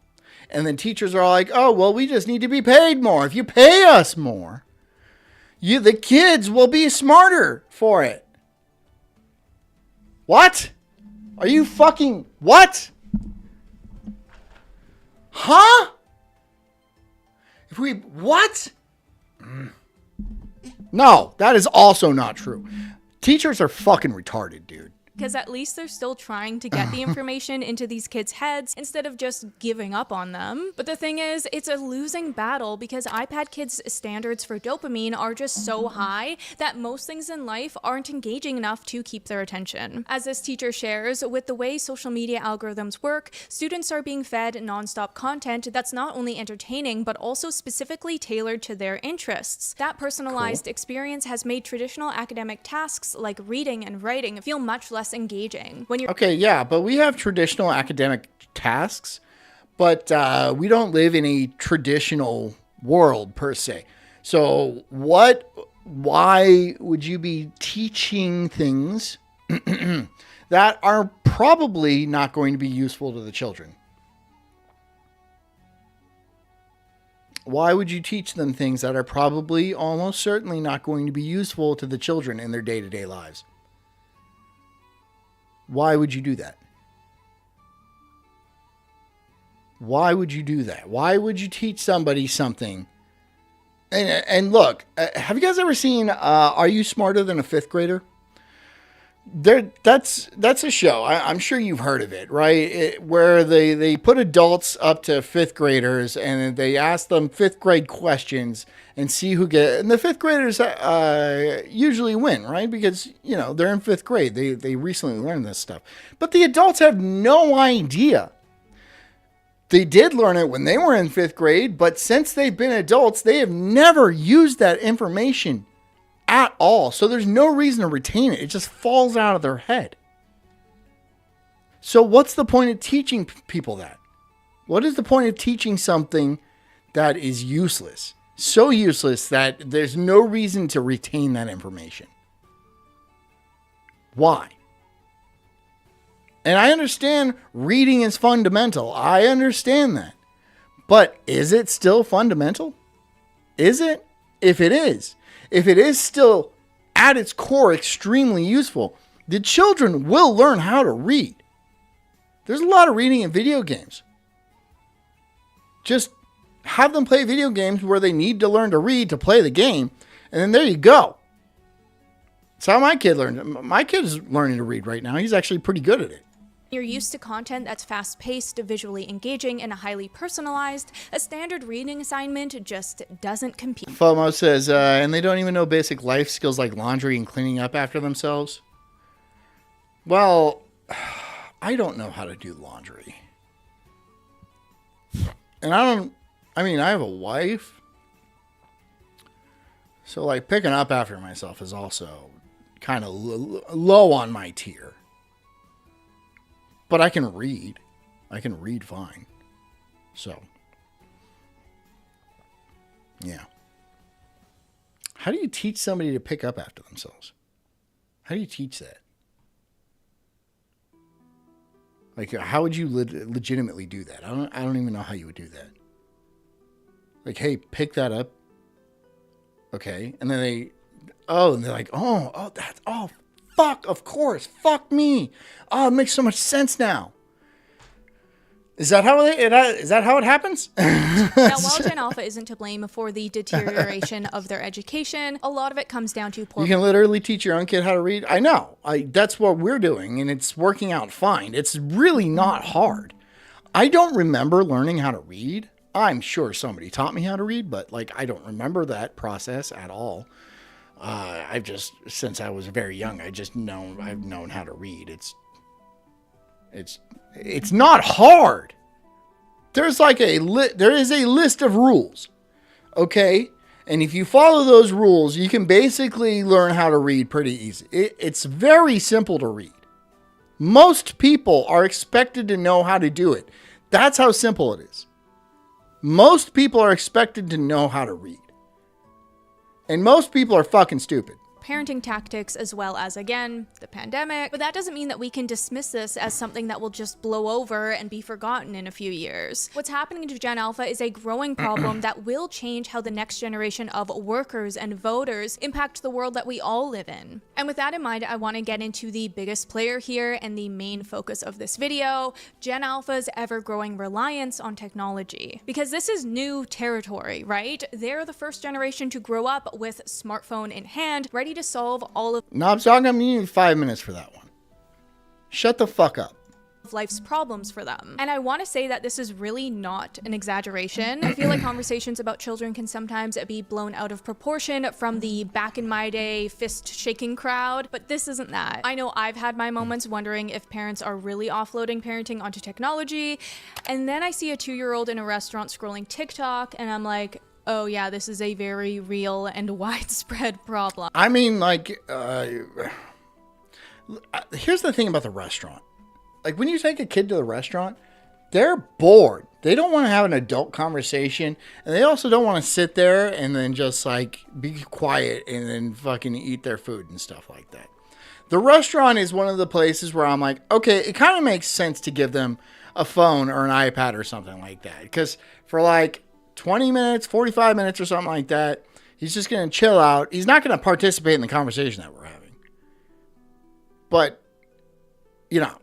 And then teachers are like, oh, well, we just need to be paid more. If you pay us more, the kids will be smarter for it. What? Are you fucking... What? Huh? What? No, that is also not true. Teachers are fucking retarded, dude. because at least they're still trying to get the information into these kids' heads instead of just giving up on them. But the thing is, it's a losing battle because iPad kids' standards for dopamine are just so high that most things in life aren't engaging enough to keep their attention. As this teacher shares, with the way social media algorithms work, students are being fed nonstop content that's not only entertaining but also specifically tailored to their interests. That personalized experience has made traditional academic tasks like reading and writing feel much less engaging. When you're Okay, yeah, but we have traditional academic tasks, but we don't live in a traditional world per se. So why would you be teaching things that are probably not going to be useful to the children? Why would you teach them things that are probably almost certainly not going to be useful to the children in their day-to-day lives? Why would you do that? Why would you do that? Why would you teach somebody something? And look, have you guys ever seen Are You Smarter Than a Fifth Grader? That's a show. I'm sure you've heard of it, right? Where they put adults up to fifth graders and they ask them fifth grade questions and see who and the fifth graders usually win, right? Because, you know, they're in fifth grade. They recently learned this stuff. But the adults have no idea. They did learn it when they were in fifth grade, but since they've been adults, they have never used that information at all. So there's no reason to retain it. It just falls out of their head. So what's the point of teaching people that? What is the point of teaching something that is useless? So useless that there's no reason to retain that information. Why? And I understand reading is fundamental. I understand that. But is it still fundamental? Is it? If it is still at its core extremely useful, the children will learn how to read. There's a lot of reading in video games. Just have them play video games where they need to learn to read to play the game, and then there you go. That's how my kid learned. My kid is learning to read right now. He's actually pretty good at it. You're used to content that's fast-paced, visually engaging, and highly personalized, a standard reading assignment just doesn't compete. FOMO says, and they don't even know basic life skills like laundry and cleaning up after themselves. Well, I don't know how to do laundry. And I have a wife. So like picking up after myself is also kind of low on my tier. But I can read. I can read fine. So, yeah. How do you teach somebody to pick up after themselves? How do you teach that? Like, how would you legitimately do that? I don't even know how you would do that. Like, hey, pick that up. Okay. And then they're like, fuck, of course. Fuck me. Oh, it makes so much sense now. Is that how it happens? Now, while Gen Alpha isn't to blame for the deterioration of their education, a lot of it comes down to poor. You can literally teach your own kid how to read. I know. That's what we're doing, and it's working out fine. It's really not hard. I don't remember learning how to read. I'm sure somebody taught me how to read, but I don't remember that process at all. Since I was very young, I've known how to read. It's not hard. There's there is a list of rules. Okay? And if you follow those rules, you can basically learn how to read pretty easy. It's very simple to read. Most people are expected to know how to do it. That's how simple it is. Most people are expected to know how to read. And most people are fucking stupid. Parenting tactics as well as, again, the pandemic. But that doesn't mean that we can dismiss this as something that will just blow over and be forgotten in a few years. What's happening to Gen Alpha is a growing problem that will change how the next generation of workers and voters impact the world that we all live in. And with that in mind, I want to get into the biggest player here and the main focus of this video, Gen Alpha's ever-growing reliance on technology. Because this is new territory, right? They're the first generation to grow up with smartphone in hand, ready to solve all of... No, I'm going to need 5 minutes for that one. Shut the fuck up. Of life's problems for them. And I want to say that this is really not an exaggeration. I feel like conversations about children can sometimes be blown out of proportion from the back in my day fist shaking crowd, but this isn't that. I know I've had my moments wondering if parents are really offloading parenting onto technology, and then I see a 2-year-old in a restaurant scrolling TikTok and I'm like, oh yeah, this is a very real and widespread problem. I mean, like, here's the thing about the restaurant. Like, when you take a kid to the restaurant, they're bored. They don't want to have an adult conversation. And they also don't want to sit there and then just, like, be quiet and then fucking eat their food and stuff like that. The restaurant is one of the places where I'm like, okay, it kind of makes sense to give them a phone or an iPad or something like that. Because for, like, 20 minutes, 45 minutes or something like that, he's just going to chill out. He's not going to participate in the conversation that we're having. But, you know,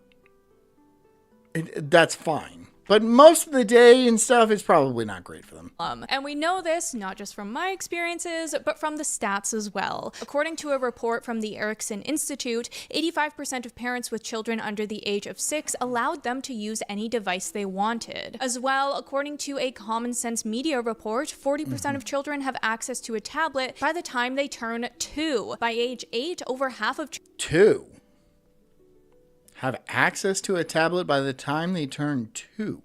that's fine. But most of the day and stuff is probably not great for them. And we know this not just from my experiences, but from the stats as well. According to a report from the Erickson Institute, 85% of parents with children under the age of 6 allowed them to use any device they wanted. As well, according to a Common Sense Media report, 40% of children have access to a tablet by the time they turn 2. By age 8, over half of 2 have access to a tablet by the time they turn 2.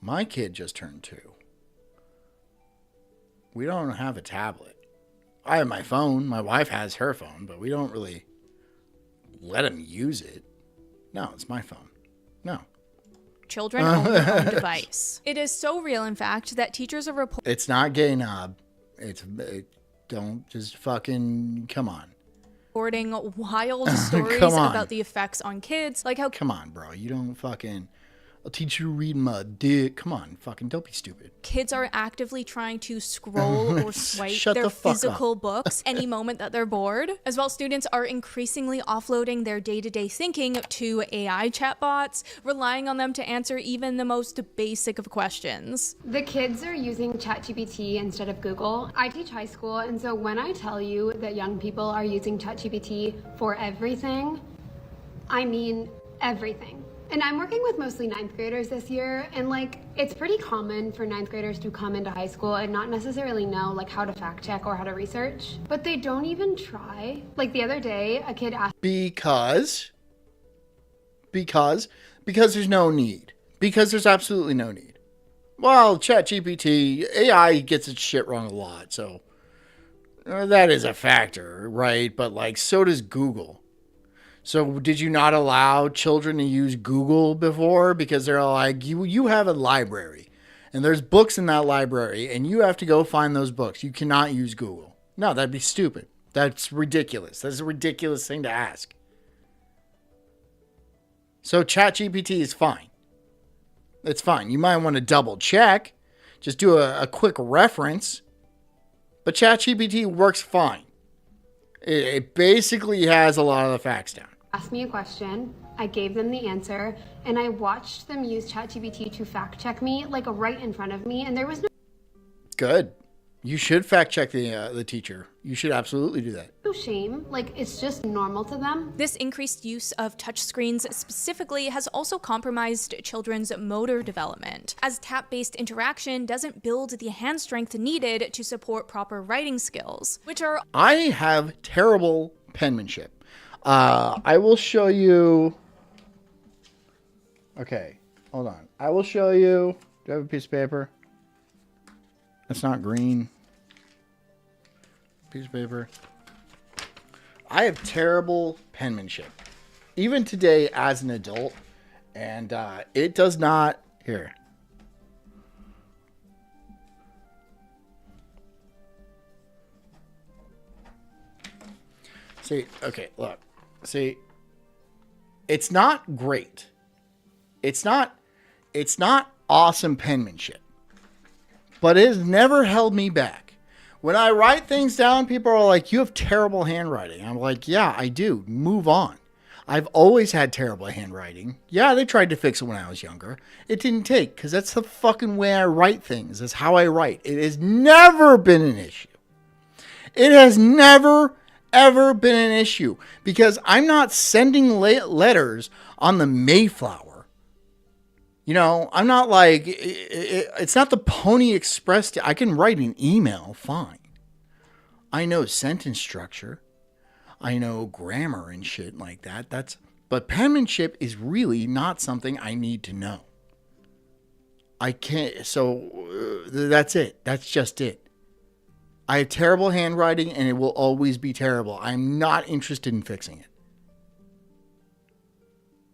My kid just turned 2. We don't have a tablet. I have my phone. My wife has her phone, but we don't really let him use it. No, it's my phone. No. Children own their own device. It is so real, in fact, that teachers are reporting. It's not gay knob. Don't just fucking come on. Reporting wild stories about the effects on kids, like how. Come on, bro. You don't fucking. I'll teach you to read my dick. Come on, fucking don't be stupid. Kids are actively trying to scroll or swipe their physical books any moment that they're bored. As well, students are increasingly offloading their day-to-day thinking to AI chatbots, relying on them to answer even the most basic of questions. The kids are using ChatGPT instead of Google. I teach high school, and so when I tell you that young people are using ChatGPT for everything, I mean everything. And I'm working with mostly 9th graders this year, and like, it's pretty common for 9th graders to come into high school and not necessarily know like how to fact check or how to research, but they don't even try. Like the other day, a kid asked. Because there's no need. Because there's absolutely no need. Well, ChatGPT, AI gets its shit wrong a lot, so that is a factor, right? But like, so does Google. So did you not allow children to use Google before? Because they're like, you have a library and there's books in that library and you have to go find those books. You cannot use Google. No, that'd be stupid. That's ridiculous. That's a ridiculous thing to ask. So ChatGPT is fine. It's fine. You might want to double check. Just do a quick reference. But ChatGPT works fine. It basically has a lot of the facts down. Asked me a question, I gave them the answer, and I watched them use ChatGPT to fact check me, like right in front of me, and there was no. Good. You should fact check the teacher. You should absolutely do that. No shame. Like, it's just normal to them. This increased use of touchscreens specifically has also compromised children's motor development, as tap-based interaction doesn't build the hand strength needed to support proper writing skills, which are. I have terrible penmanship. I will show you. Okay, hold on. I will show you. Do I have a piece of paper? That's not green. Piece of paper. I have terrible penmanship. Even today as an adult. And it does not. Here. See, okay, look. See, it's not great. It's not awesome penmanship. But it has never held me back. When I write things down, people are like, you have terrible handwriting. I'm like, yeah, I do. Move on. I've always had terrible handwriting. Yeah, they tried to fix it when I was younger. It didn't take, because that's the fucking way I write things. That's how I write. It has never been an issue. It has never, ever been an issue because I'm not sending letters on the Mayflower. You know, I'm not like, it's not the Pony Express. I can write an email fine. I know sentence structure. I know grammar and shit like that. But penmanship is really not something I need to know. I can't, so that's it. That's just it. I have terrible handwriting and it will always be terrible. I'm not interested in fixing it.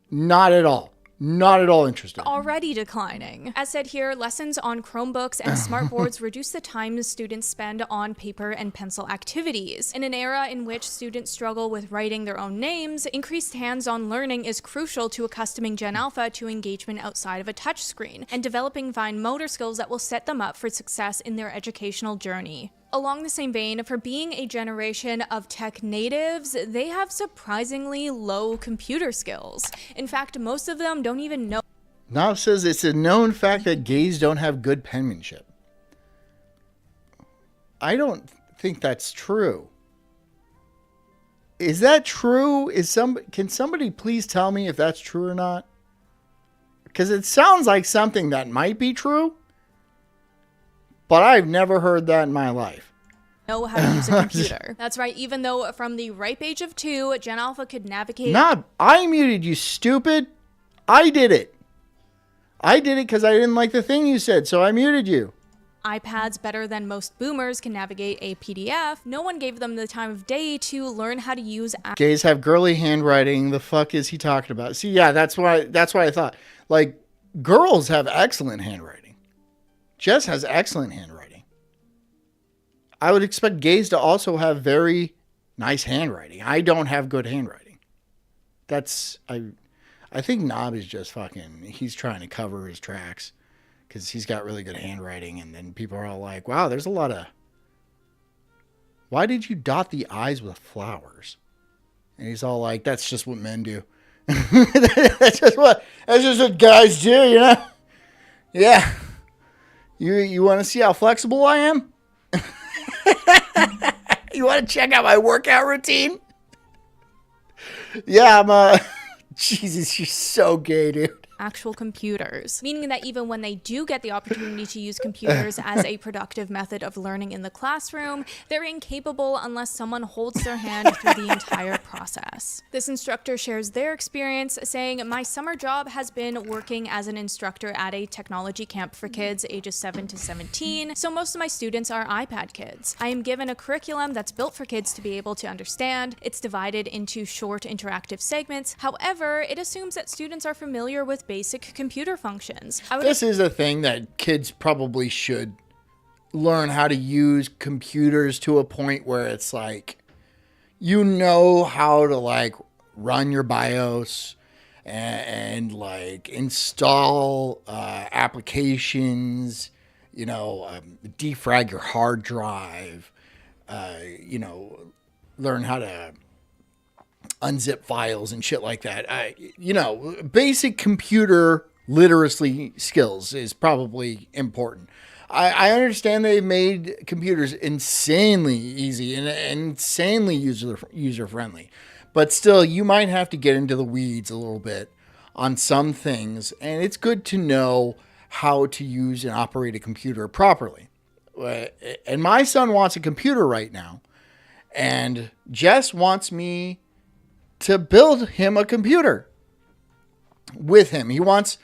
Not at all. Not at all interested. Already declining. As said here, lessons on Chromebooks and smartboards reduce the time students spend on paper and pencil activities. In an era in which students struggle with writing their own names, increased hands-on learning is crucial to accustoming Gen Alpha to engagement outside of a touchscreen and developing fine motor skills that will set them up for success in their educational journey. Along the same vein, for being a generation of tech natives, they have surprisingly low computer skills. In fact, most of them don't even know. Nav says it's a known fact that gays don't have good penmanship. I don't think that's true. Is that true? Can somebody please tell me if that's true or not? Because it sounds like something that might be true. But I've never heard that in my life. Know how to use a computer. That's right, even though from the ripe age of 2, Gen Alpha could navigate... Nah, I muted you, stupid. I did it. I did it because I didn't like the thing you said, so I muted you. iPads better than most boomers can navigate a PDF. No one gave them the time of day to learn how to use... Gays have girly handwriting. The fuck is he talking about? See, yeah, that's why I thought. Like, girls have excellent handwriting. Jess has excellent handwriting. I would expect gays to also have very nice handwriting. I don't have good handwriting. I think Knob is just fucking, he's trying to cover his tracks because he's got really good handwriting. And then people are all like, wow, there's a lot of, why did you dot the I's with flowers? And he's all like, that's just what men do. that's just what guys do, you know? Yeah. You want to see how flexible I am? You want to check out my workout routine? Yeah, I'm Jesus, you're so gay, dude. Actual computers, meaning that even when they do get the opportunity to use computers as a productive method of learning in the classroom, they're incapable unless someone holds their hand through the entire process. This instructor shares their experience, saying, "My summer job has been working as an instructor at a technology camp for kids ages 7 to 17, so most of my students are iPad kids. I am given a curriculum that's built for kids to be able to understand. It's divided into short interactive segments. However, it assumes that students are familiar with basic computer functions." This is a thing that kids probably should learn how to use computers to a point where it's like, you know how to like run your BIOS and like install applications, you know, defrag your hard drive, you know, learn how to unzip files and shit like that. You know, basic computer literacy skills is probably important. I understand they've made computers insanely easy and insanely user-friendly. But still, you might have to get into the weeds a little bit on some things. And it's good to know how to use and operate a computer properly. And my son wants a computer right now. And Jess wants me to build him a computer with him. She wants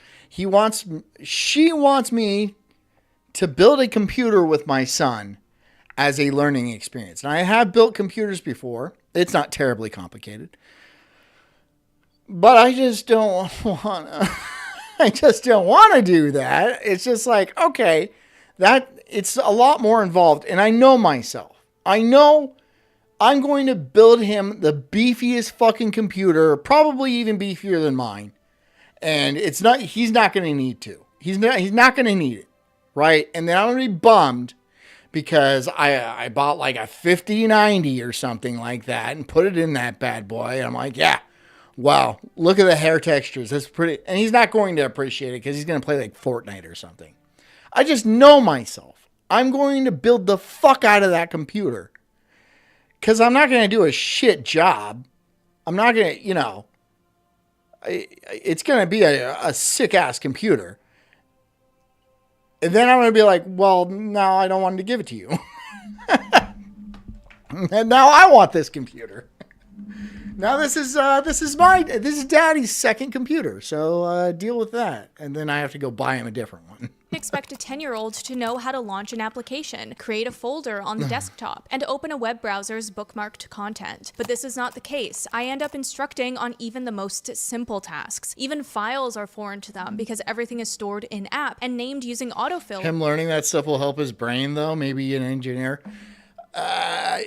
me to build a computer with my son as a learning experience. And I have built computers before. It's not terribly complicated. But I just don't want to do that. It's just like, okay, it's a lot more involved. And I know myself. I know I'm going to build him the beefiest fucking computer, probably even beefier than mine. And he's not going to need to. He's not going to need it. Right? And then I'm going to be bummed because I bought like a 5090 or something like that and put it in that bad boy. And I'm like, yeah, wow, look at the hair textures. That's pretty. And he's not going to appreciate it because he's going to play like Fortnite or something. I just know myself. I'm going to build the fuck out of that computer. Because I'm not going to do a shit job. I'm not going to, it's going to be a sick-ass computer. And then I'm going to be like, well, no, I don't want to give it to you. And now I want this computer. Now this is Daddy's second computer, so deal with that. And then I have to go buy him a different one. Expect a 10-year-old to know how to launch an application, create a folder on the desktop, and open a web browser's bookmarked content. But this is not the case. I end up instructing on even the most simple tasks. Even files are foreign to them because everything is stored in app and named using autofill. Him learning that stuff will help his brain, though. Maybe an engineer. Yeah,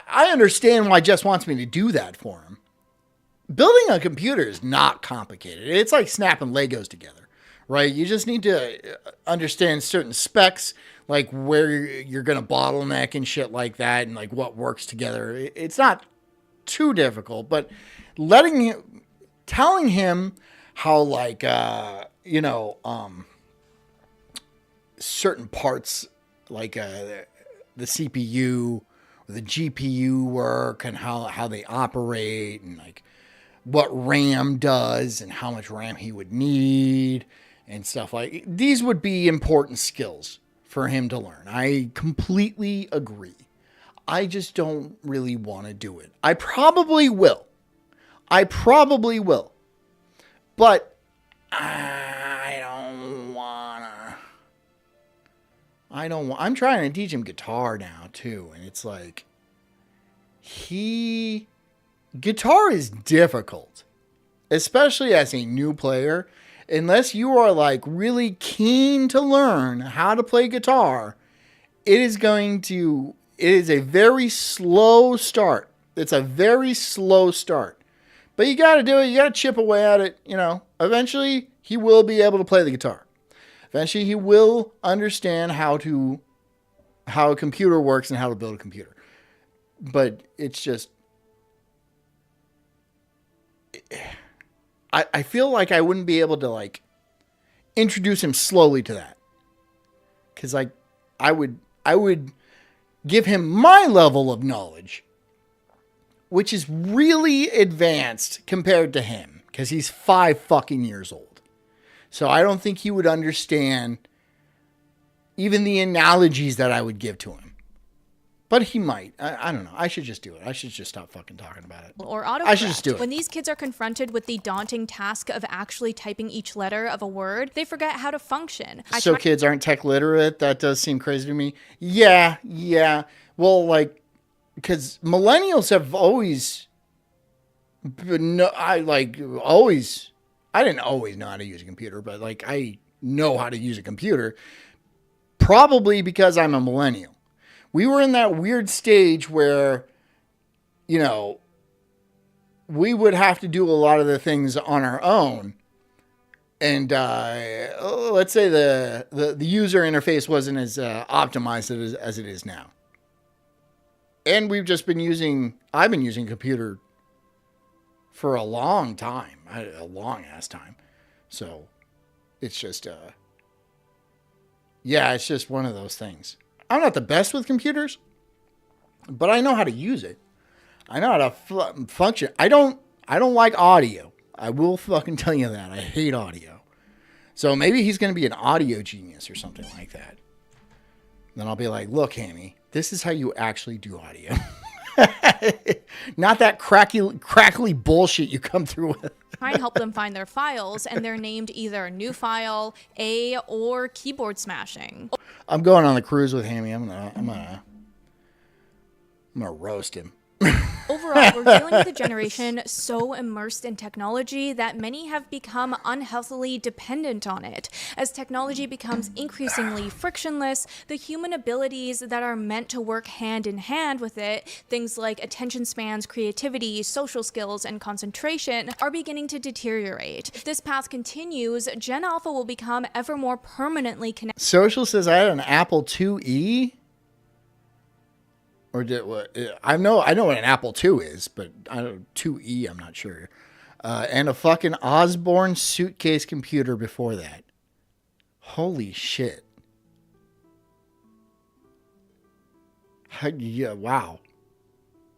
I understand why Jess wants me to do that for him. Building a computer is not complicated. It's like snapping Legos together. Right? You just need to understand certain specs, like where you're going to bottleneck and shit like that, and like what works together. It's not too difficult, but telling him how like, certain parts, like the CPU or the GPU work and how they operate and like what RAM does and how much RAM he would need. And stuff like these would be important skills for him to learn. I completely agree. I just don't really want to do it. I probably will. But I don't wanna. I'm trying to teach him guitar now too. And it's like, guitar is difficult, especially as a new player. Unless you are like really keen to learn how to play guitar, it is a very slow start. It's a very slow start, but you got to do it. You got to chip away at it. Eventually he will be able to play the guitar. Eventually he will understand how a computer works and how to build a computer. But it's just, I feel like I wouldn't be able to like introduce him slowly to that. Cause like I would give him my level of knowledge, which is really advanced compared to him. Cause he's 5 fucking years old. So I don't think he would understand even the analogies that I would give to him. But he might. I don't know. I should just do it. I should just stop fucking talking about it. Or autocorrect. I should just do it. When these kids are confronted with the daunting task of actually typing each letter of a word, they forget how to function. So kids aren't tech literate? That does seem crazy to me. Yeah. Well, like, because millennials have always... I didn't always know how to use a computer, but like I know how to use a computer. Probably because I'm a millennial. We were in that weird stage where, we would have to do a lot of the things on our own. And let's say the user interface wasn't as optimized as it is now. And I've been using a computer for a long time, a long ass time. So it's just, it's just one of those things. I'm not the best with computers, but I know how to use it. I know how to function. I don't like audio. I will fucking tell you that. I hate audio. So maybe he's going to be an audio genius or something like that. Then I'll be like, look, Hammy, this is how you actually do audio. Not that crackly bullshit you come through with. Try and help them find their files, and they're named either new file, A, or keyboard smashing. I'm going on the cruise with Hammy. I'm gonna roast him. Overall, we're dealing with a generation so immersed in technology that many have become unhealthily dependent on it. As technology becomes increasingly frictionless, the human abilities that are meant to work hand in hand with it, things like attention spans, creativity, social skills, and concentration, are beginning to deteriorate. If this path continues, Gen Alpha will become ever more permanently connected. Social says I had an Apple IIe. Or did what? I know what an Apple II is, but I don't 2E. I'm not sure. And a fucking Osborne suitcase computer before that. Holy shit! Yeah, wow.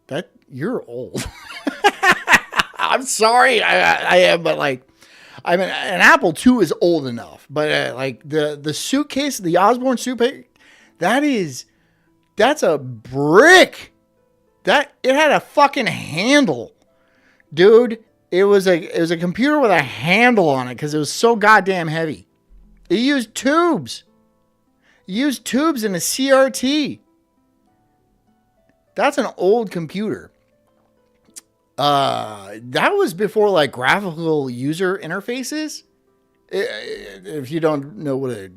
That you're old. I'm sorry, I am, but like, I mean, an Apple II is old enough, but like the suitcase, the Osborne suitcase, that's a brick. That it had a fucking handle, dude. It was a computer with a handle on it because it was so goddamn heavy. It used tubes. It used tubes in a CRT. That's an old computer. That was before like graphical user interfaces. If you don't know what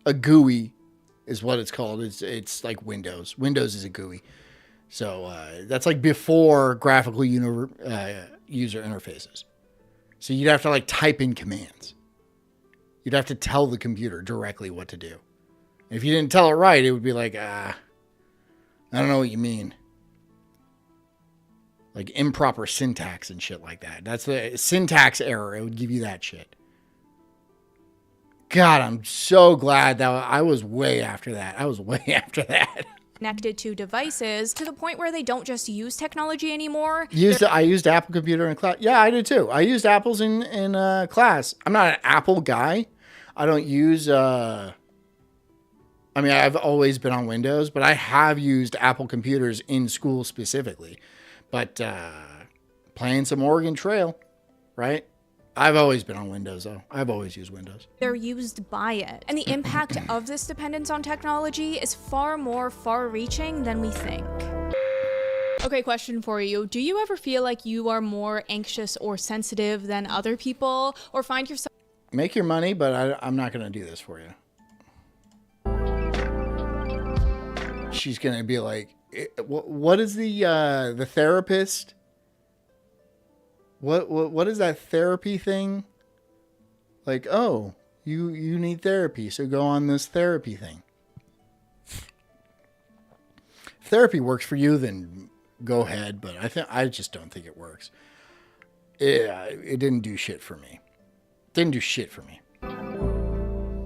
a GUI is, what it's called, it's like Windows. Windows is a GUI. So that's like before graphical user interfaces. So you'd have to like type in commands. You'd have to tell the computer directly what to do. If you didn't tell it right, it would be like, I don't know what you mean. Like improper syntax and shit like that. That's the syntax error. It would give you that shit. God, I'm so glad that I was way after that. Connected to devices to the point where they don't just use technology anymore. I used Apple Computer in class. Yeah, I did too. I used Apples in class. I'm not an Apple guy. I don't use... I mean, I've always been on Windows, but I have used Apple computers in school specifically. But playing some Oregon Trail, right? I've always been on Windows, though. I've always used Windows. They're used by it. And the impact of this dependence on technology is far more far-reaching than we think. Okay, question for you. Do you ever feel like you are more anxious or sensitive than other people? Or find yourself... Make your money, but I'm not going to do this for you. She's going to be like, what is the therapist? What is that therapy thing? Like, oh, you need therapy, so go on this therapy thing. If therapy works for you, then go ahead, but I just don't think it works. It didn't do shit for me.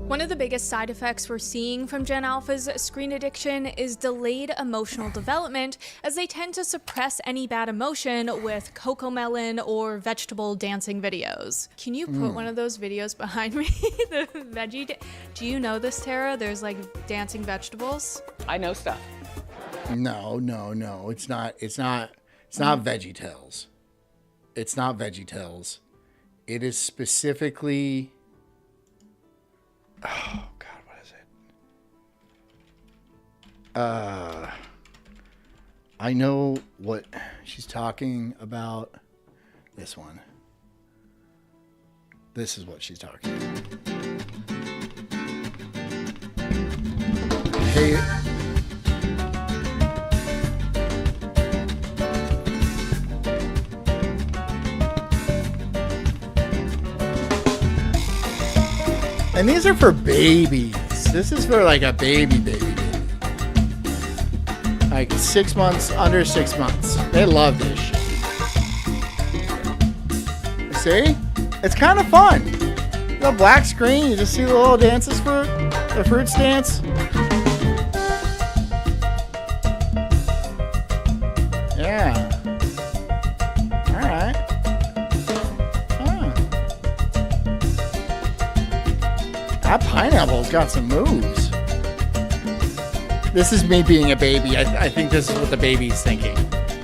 One of the biggest side effects we're seeing from Gen Alpha's screen addiction is delayed emotional development, as they tend to suppress any bad emotion with Cocomelon or vegetable dancing videos. Can you put one of those videos behind me? The veggie. Do you know this, Tara? There's like dancing vegetables. I know stuff. No. It's not VeggieTales. It's not VeggieTales. It is specifically... Oh, God, what is it? I know what she's talking about. This one. This is what she's talking about. Hey. And these are for babies. This is for like a baby. Like 6 months, under 6 months. They love this shit. See? It's kind of fun. The black screen, you just see the little dances for the fruits dance. Yeah. Alright. That pineapple's got some moves. This is me being a baby. I think this is what the baby's thinking. So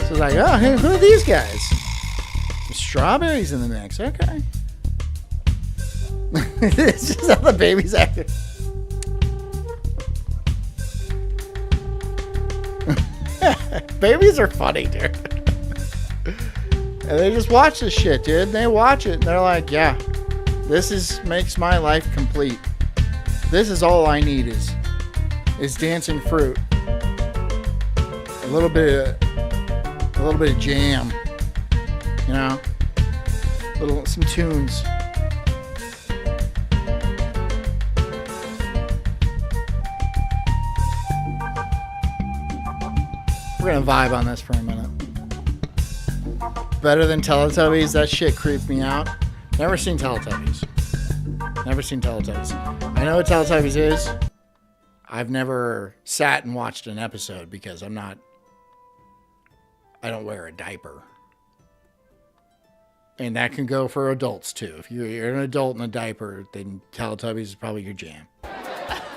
it's like, oh, who are these guys? Some strawberries in the mix. Okay. It's just how the baby's acting. Babies are funny, dude. And they just watch this shit, dude. They watch it and they're like, yeah, makes my life complete. This is all I need is dancing fruit. A little bit of jam. You know? Some tunes. We're gonna vibe on this for a minute. Better than Teletubbies? That shit creeped me out. Never seen Teletubbies. I know what Teletubbies is. I've never sat and watched an episode because I'm not I don't wear a diaper. And that can go for adults too. If you're an adult in a diaper, then Teletubbies is probably your jam.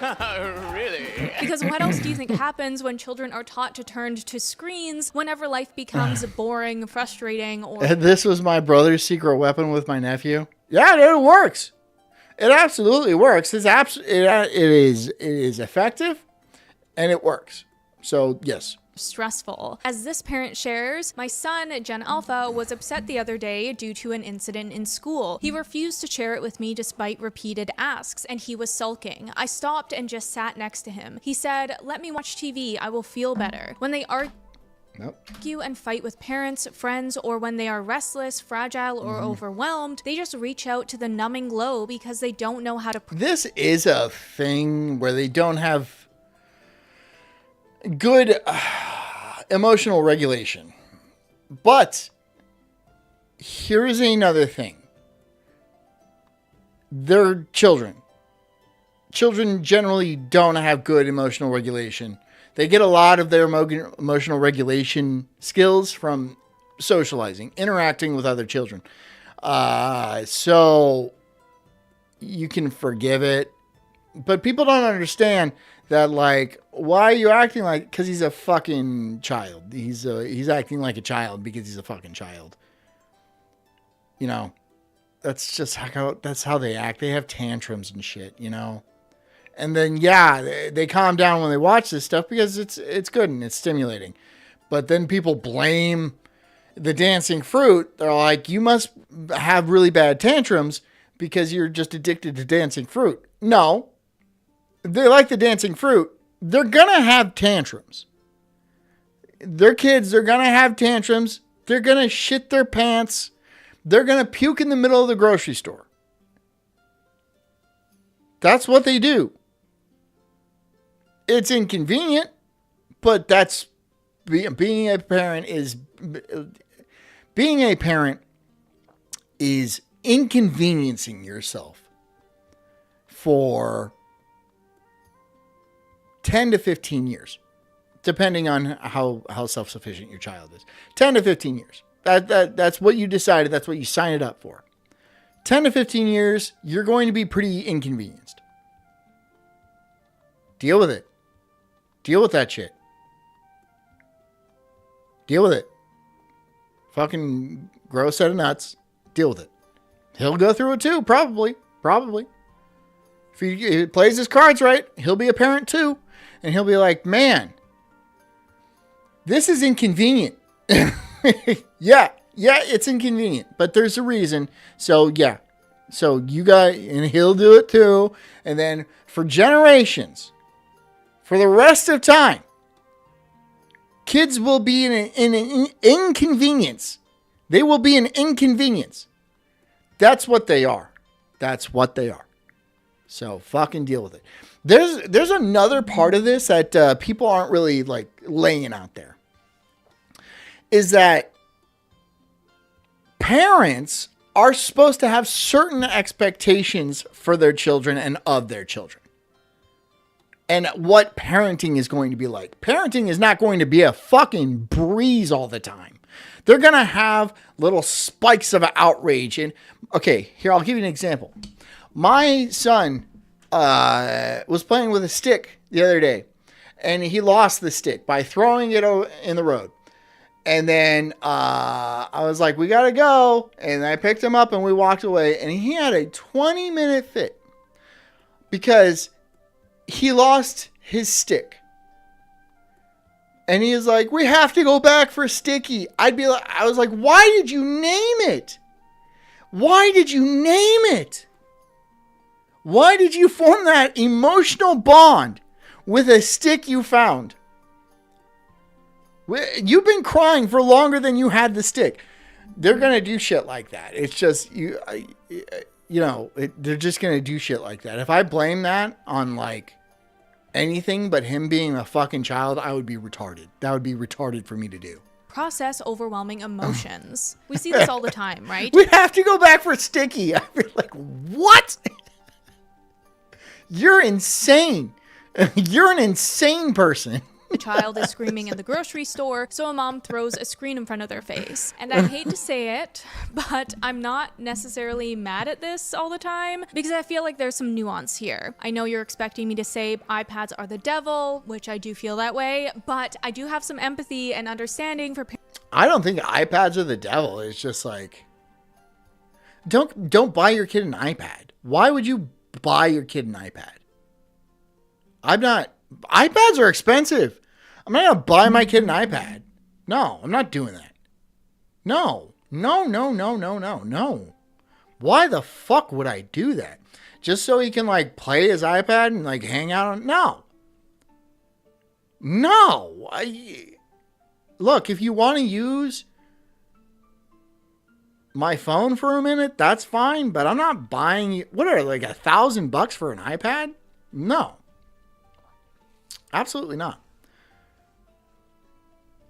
Really? Because what else do you think happens when children are taught to turn to screens whenever life becomes boring, frustrating, or... This was my brother's secret weapon with my nephew. Yeah, it works. It absolutely works. It is effective, and it works. So, yes. Stressful. As this parent shares, my son, Gen Alpha, was upset the other day due to an incident in school. He refused to share it with me despite repeated asks, and he was sulking. I stopped and just sat next to him. He said, "Let me watch TV, I will feel better." When they argue and fight with parents, friends, or when they are restless, fragile, or overwhelmed, they just reach out to the numbing glow because they don't know how to... This is a thing where they don't have good emotional regulation. But here's another thing. They're children. Children generally don't have good emotional regulation. They get a lot of their emotional regulation skills from socializing, interacting with other children. So you can forgive it. But people don't understand that, like, why are you acting like... Because he's a fucking child. He's acting like a child because he's a fucking child. You know, that's just that's how they act. They have tantrums and shit, you know. And then, yeah, they calm down when they watch this stuff because it's good and it's stimulating. But then people blame the dancing fruit. They're like, you must have really bad tantrums because you're just addicted to dancing fruit. No. They like the dancing fruit. They're going to have tantrums. Their kids, they're going to have tantrums. They're going to shit their pants. They're going to puke in the middle of the grocery store. That's what they do. It's inconvenient, but that's being a parent is inconveniencing yourself for 10 to 15 years, depending on how self-sufficient your child is. 10 to 15 years. That's what you decided. That's what you signed it up for. 10 to 15 years, you're going to be pretty inconvenienced. Deal with it. Deal with that shit. Deal with it. Fucking gross set of nuts. Deal with it. He'll go through it too, probably. If he plays his cards right, he'll be a parent too. And he'll be like, man, this is inconvenient. Yeah, it's inconvenient, but there's a reason. So yeah. So you got, and he'll do it too. And then for generations, for the rest of time, kids will be in an inconvenience. They will be an inconvenience. That's what they are. That's what they are. So fucking deal with it. There's another part of this that people aren't really like laying out there. Is that parents are supposed to have certain expectations for their children and of their children. And what parenting is going to be like. Parenting is not going to be a fucking breeze all the time. They're going to have little spikes of outrage. And okay, here, I'll give you an example. My son was playing with a stick the other day. And he lost the stick by throwing it in the road. And then I was like, we got to go. And I picked him up and we walked away. And he had a 20-minute fit. Because he lost his stick. And he was like, we have to go back for Sticky. I was like, why did you name it? Why did you name it? Why did you form that emotional bond with a stick you found? You've been crying for longer than you had the stick. They're going to do shit like that. It's just, they're just going to do shit like that. If I blame that on like anything but him being a fucking child, I would be retarded. That would be retarded for me to do. Process overwhelming emotions. We see this all the time, right? We have to go back for Sticky. I'd be like, what? You're insane. You're an insane person. The child is screaming in the grocery store, so a mom throws a screen in front of their face. And I hate to say it, but I'm not necessarily mad at this all the time because I feel like there's some nuance here. I know you're expecting me to say iPads are the devil, which I do feel that way, but I do have some empathy and understanding for parents. I don't think iPads are the devil. It's just like, don't buy your kid an iPad. Why would you buy your kid an iPad? iPads are expensive. I'm not going to buy my kid an iPad. No, I'm not doing that. No. Why the fuck would I do that? Just so he can like play his iPad and like hang out on? No. Look, if you want to use my phone for a minute, that's fine, but I'm not buying you. What are like $1,000 for an iPad? No. Absolutely not.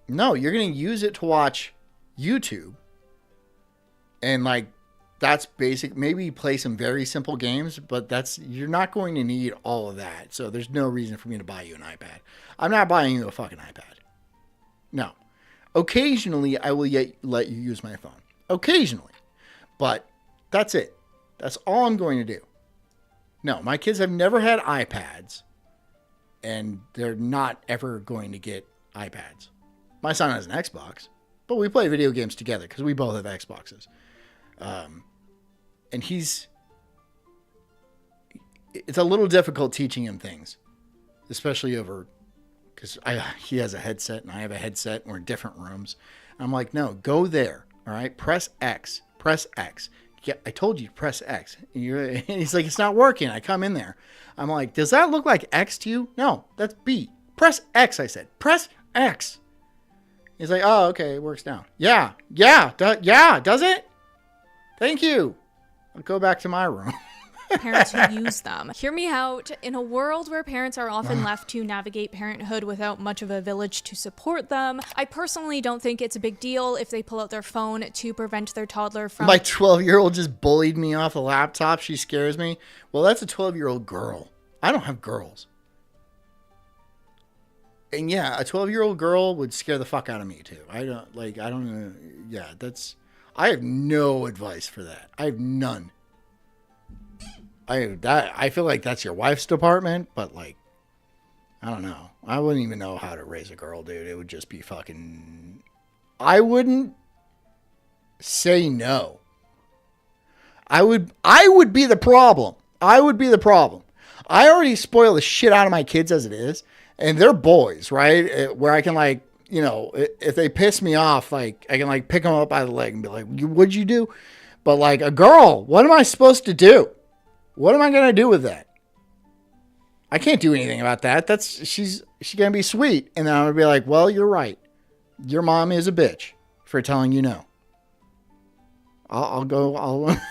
No, you're going to use it to watch YouTube. And like, that's basic. Maybe play some very simple games, but you're not going to need all of that. So there's no reason for me to buy you an iPad. I'm not buying you a fucking iPad. No. Occasionally, I will let you use my phone. Occasionally. But that's it. That's all I'm going to do. No, my kids have never had iPads. And they're not ever going to get iPads. My son has an Xbox, but we play video games together because we both have Xboxes. And it's a little difficult teaching him things, especially over, because he has a headset and I have a headset and we're in different rooms. I'm like, no, go there. All right. Press X. Yeah, I told you to press X. And he's like, it's not working. I come in there. I'm like, does that look like X to you? No, that's B. Press X, I said. Press X. He's like, oh, okay, it works now. Yeah, does it? Thank you. I'll go back to my room. Parents who use them. Hear me out. In a world where parents are often left to navigate parenthood without much of a village to support them, I personally don't think it's a big deal if they pull out their phone to prevent their toddler from... My 12-year-old just bullied me off a laptop. She scares me. Well, that's a 12-year-old girl. I don't have girls. And yeah, a 12-year-old girl would scare the fuck out of me too. I don't know. Yeah, I have no advice for that. I have none. I feel like that's your wife's department, but like, I don't know. I wouldn't even know how to raise a girl, dude. It would just be fucking... I wouldn't say no. I would be the problem. I already spoil the shit out of my kids as it is, and they're boys, right? Where I can like, you know, if they piss me off, like I can like pick them up by the leg and be like, what'd you do? But like a girl, what am I supposed to do? What am I going to do with that? I can't do anything about that. She's going to be sweet. And then I'm going to be like, well, you're right. Your mom is a bitch for telling you no. I'll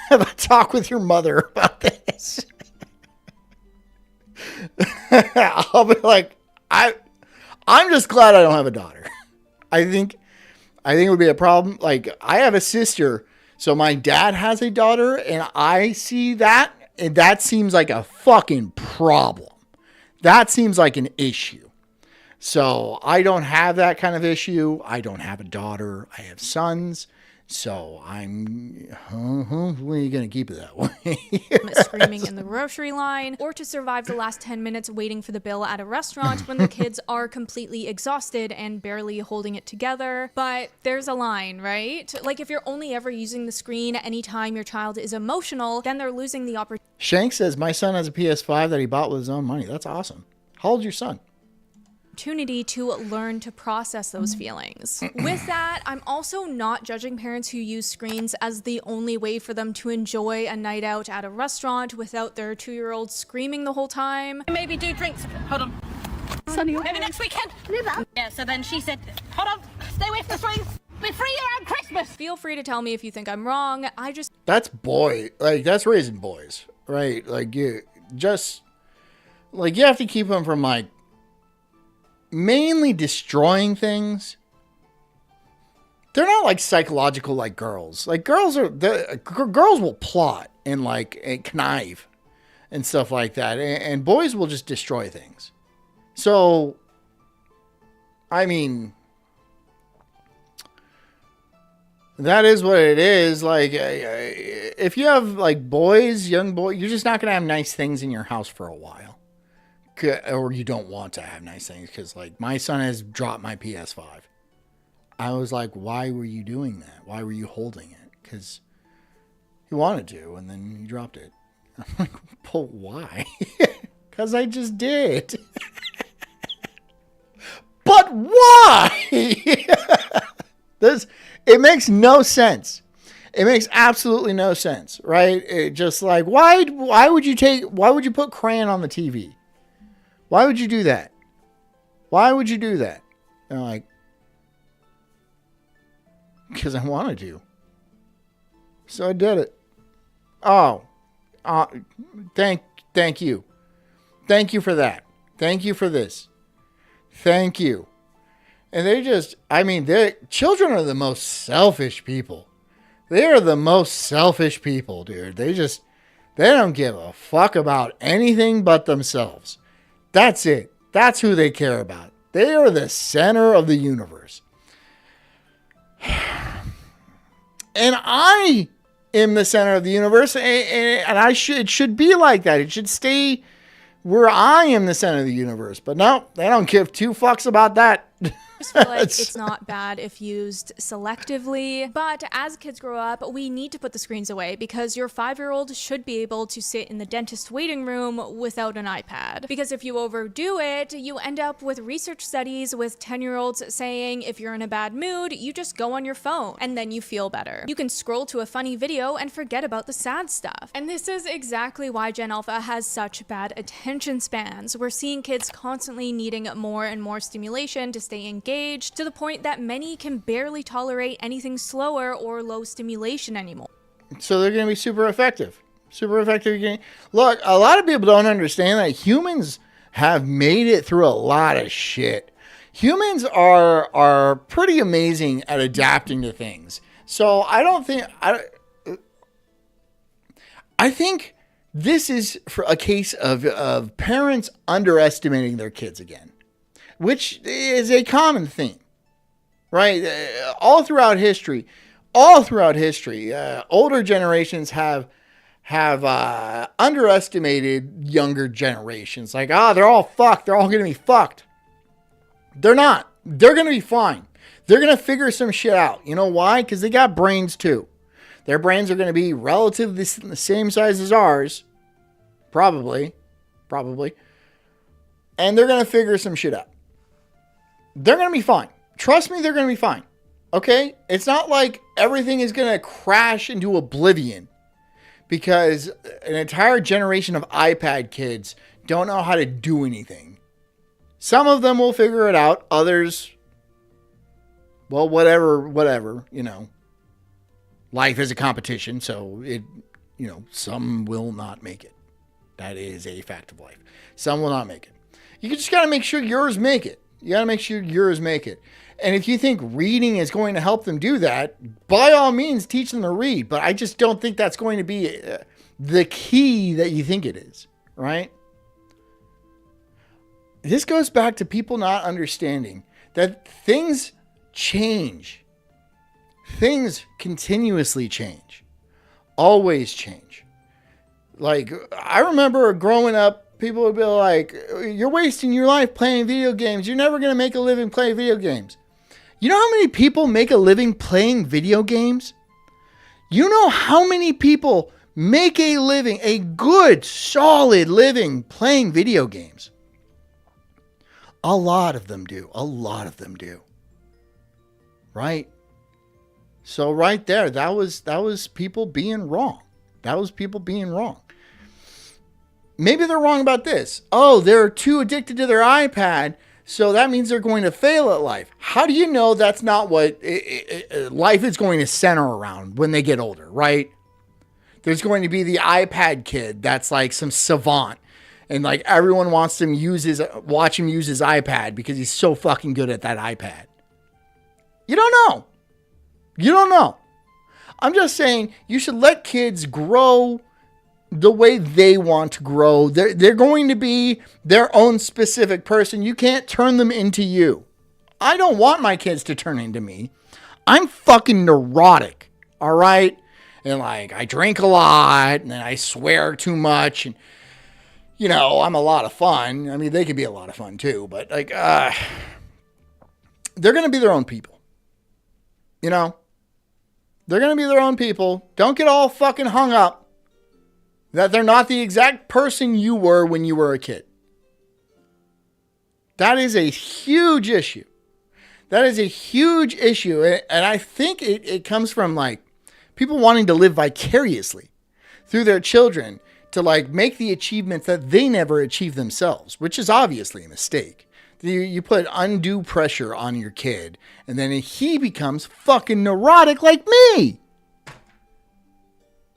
have a talk with your mother about this. I'll be like, I'm just glad I don't have a daughter. I think it would be a problem. Like I have a sister, so my dad has a daughter and I see that. And that seems like a fucking problem. That seems like an issue. So I don't have that kind of issue. I don't have a daughter. I have sons. So I'm hopefully going to keep it that way. Screaming in the grocery line, or to survive the last 10 minutes waiting for the bill at a restaurant when the kids are completely exhausted and barely holding it together. But there's a line, right? Like if you're only ever using the screen anytime your child is emotional, then they're losing the opportunity. Shank says, my son has a PS5 that he bought with his own money. That's awesome. How old's your son? Opportunity to learn to process those feelings. With that, I'm also not judging parents who use screens as the only way for them to enjoy a night out at a restaurant without their 2-year-old screaming the whole time. Maybe do drinks. Hold on. Sunny, maybe next weekend. Yeah, so then she said, hold on, stay away from the screens. Be free around Christmas. Feel free to tell me if you think I'm wrong. That's that's raising boys, right? Like you have to keep them from like mainly destroying things. They're not like psychological like girls. Like girls will plot and like and connive and stuff like that, and boys will just destroy things. So I mean, that is what it is. Like, if you have like boys, young boys, you're just not going to have nice things in your house for a while. Or you don't want to have nice things. Because like my son has dropped my PS5. I was like, why were you doing that? Why were you holding it? Because he wanted to, and then he dropped it. I'm like, but why? Because I just did. But why? It makes no sense. It makes absolutely no sense, right? It just like, why would you put crayon on the TV? Why would you do that? Why would you do that? And I'm like, because I wanted to. So I did it. Oh, thank you. Thank you for that. Thank you for this. Thank you. And children are the most selfish people. They are the most selfish people, dude. They don't give a fuck about anything but themselves. That's it. That's who they care about. They are the center of the universe. And I am the center of the universe, and it should be like that. It should stay where I am the center of the universe. But no, they don't give two fucks about that. I just feel like it's not bad if used selectively, but as kids grow up, we need to put the screens away because your 5-year-old should be able to sit in the dentist waiting room without an iPad. Because if you overdo it, you end up with research studies with 10-year-olds saying if you're in a bad mood, you just go on your phone and then you feel better. You can scroll to a funny video and forget about the sad stuff. And this is exactly why Gen Alpha has such bad attention spans. We're seeing kids constantly needing more and more stimulation to stay engaged, to the point that many can barely tolerate anything slower or low stimulation anymore. So they're going to be super effective. Super effective. Look, a lot of people don't understand that humans have made it through a lot of shit. Humans are pretty amazing at adapting to things. So I think this is for a case of parents underestimating their kids again, which is a common theme, right? All throughout history, older generations have underestimated younger generations. Like, they're all fucked. They're all going to be fucked. They're not. They're going to be fine. They're going to figure some shit out. You know why? Because they got brains too. Their brains are going to be relatively the same size as ours. Probably. And they're going to figure some shit out. They're going to be fine. Trust me, they're going to be fine. Okay? It's not like everything is going to crash into oblivion because an entire generation of iPad kids don't know how to do anything. Some of them will figure it out. Others, well, whatever, Life is a competition, so some will not make it. That is a fact of life. Some will not make it. You just got to make sure yours make it. And if you think reading is going to help them do that, by all means, teach them to read. But I just don't think that's going to be the key that you think it is, right? This goes back to people not understanding that things change. Things continuously change. Always change. Like, I remember growing up, people would be like, you're wasting your life playing video games. You're never going to make a living playing video games. You know how many people make a living playing video games? You know how many people make a living, a good, solid living playing video games? A lot of them do. Right? So right there, that was people being wrong. Maybe they're wrong about this. Oh, they're too addicted to their iPad, so that means they're going to fail at life. How do you know that's not what life is going to center around when they get older, right? There's going to be the iPad kid that's like some savant, and like everyone wants to watch him use his iPad because he's so fucking good at that iPad. You don't know. I'm just saying you should let kids grow the way they want to grow. They're going to be their own specific person. You can't turn them into you. I don't want my kids to turn into me. I'm fucking neurotic, all right? And like, I drink a lot, and I swear too much, and you know, I'm a lot of fun. I mean, they could be a lot of fun too, but like, they're going to be their own people. You know? They're going to be their own people. Don't get all fucking hung up that they're not the exact person you were when you were a kid. That is a huge issue. That is a huge issue. And I think it comes from like people wanting to live vicariously through their children to like make the achievements that they never achieved themselves, which is obviously a mistake. You put undue pressure on your kid and then he becomes fucking neurotic like me.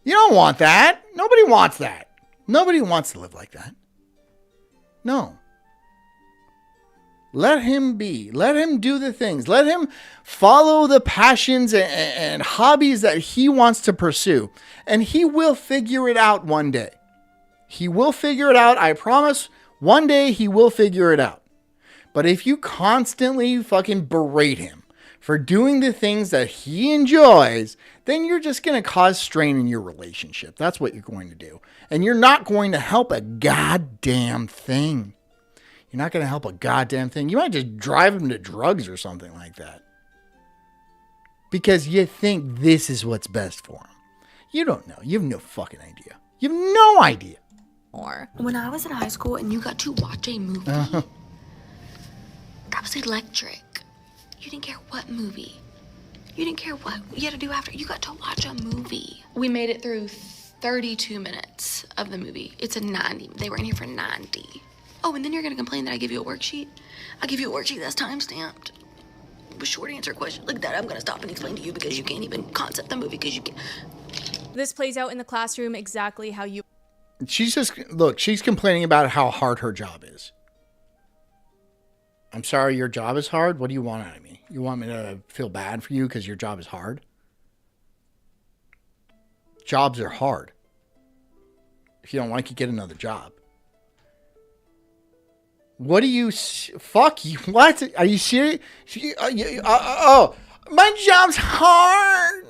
You don't want that. Nobody wants that. Nobody wants to live like that. No. Let him be. Let him do the things. Let him follow the passions and hobbies that he wants to pursue. And he will figure it out one day. He will figure it out. I promise. One day he will figure it out. But if you constantly fucking berate him for doing the things that he enjoys, then you're just going to cause strain in your relationship. That's what you're going to do. And you're not going to help a goddamn thing. You're not going to help a goddamn thing. You might just drive him to drugs or something like that. Because you think this is what's best for him. You don't know. You have no fucking idea. You have no idea. When I was in high school and you got to watch a movie, that was electric. You didn't care what movie. You didn't care what you had to do after. You got to watch a movie. We made it through 32 minutes of the movie. It's a 90. They were in here for 90. Oh, and then you're going to complain that I give you a worksheet? I give you a worksheet that's time-stamped. With short answer questions like that, I'm going to stop and explain to you because you can't even concept the movie because you can't. This plays out in the classroom exactly how you... She's complaining about how hard her job is. I'm sorry, your job is hard? What do you want out of me? You want me to feel bad for you because your job is hard? Jobs are hard. If you don't like it, get another job. What do you... Fuck you. What? Are you serious? My job's hard.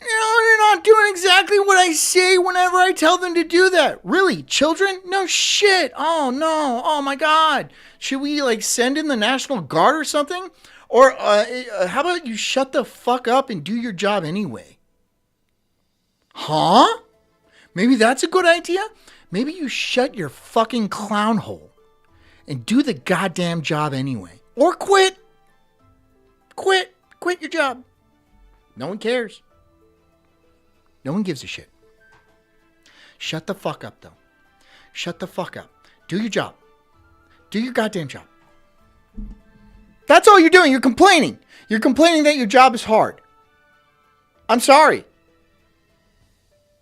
You know, you're not doing exactly what I say whenever I tell them to do that. Really? Children? No shit. Oh, no. Oh, my God. Should we, like, send in the National Guard or something? Or how about you shut the fuck up and do your job anyway? Huh? Maybe that's a good idea? Maybe you shut your fucking clown hole and do the goddamn job anyway. Or quit. Quit your job. No one cares. No one gives a shit. Shut the fuck up, though. Shut the fuck up. Do your job. Do your goddamn job. That's all you're doing. You're complaining. You're complaining that your job is hard. I'm sorry.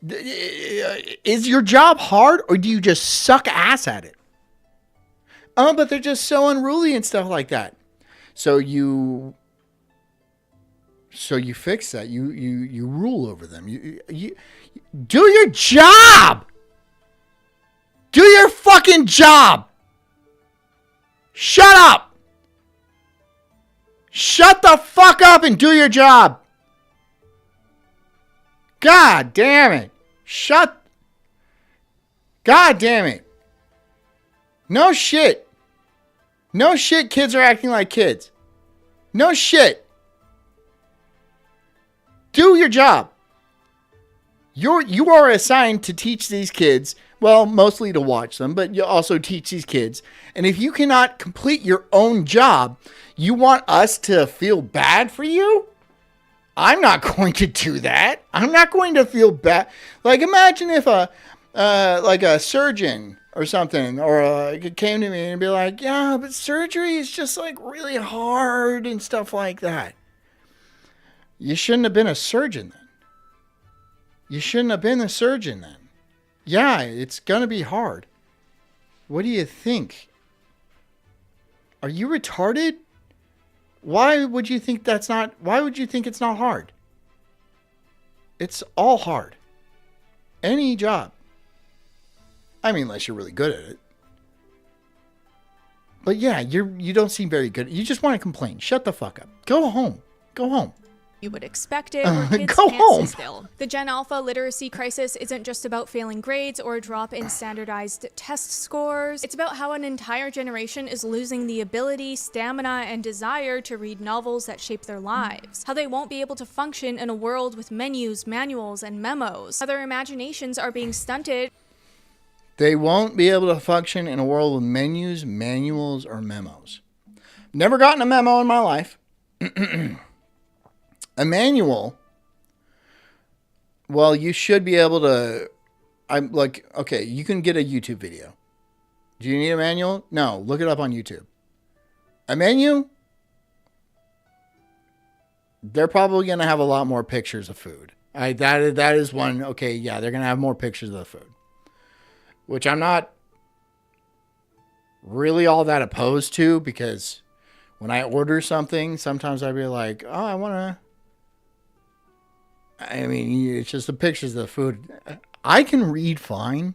Is your job hard or do you just suck ass at it? Oh, but they're just so unruly and stuff like that. So you fix that. You rule over them. You do your job. Do your fucking job. Shut up. Shut the fuck up and do your job. God damn it. God damn it. No shit. No shit, kids are acting like kids. No shit. Do your job. You are assigned to teach these kids, well, mostly to watch them, but you also teach these kids. And if you cannot complete your own job, you want us to feel bad for you? I'm not going to do that. I'm not going to feel bad. Like, imagine if a surgeon or something, or came to me and be like, yeah, but surgery is just like really hard and stuff like that. You shouldn't have been a surgeon then. You shouldn't have been a surgeon then. Yeah, it's going to be hard. What do you think? Are you retarded? Why would you think it's not hard? It's all hard. Any job. I mean, unless you're really good at it. But yeah, you don't seem very good. You just want to complain. Shut the fuck up. Go home. Go home. You would expect it, where kids Go can't home. sit still. The Gen Alpha literacy crisis isn't just about failing grades or a drop in standardized test scores. It's about how an entire generation is losing the ability, stamina, and desire to read novels that shape their lives. How they won't be able to function in a world with menus, manuals, and memos. How their imaginations are being stunted. They won't be able to function in a world with menus, manuals, or memos. Never gotten a memo in my life. A manual, well, you should be able to, I'm like, okay, you can get a YouTube video. Do you need a manual? No, look it up on YouTube. A menu, they're probably going to have a lot more pictures of food. That is one, okay, yeah, they're going to have more pictures of the food. Which I'm not really all that opposed to, because when I order something, sometimes I'd be like, oh, I mean, it's just the pictures of the food. I can read fine,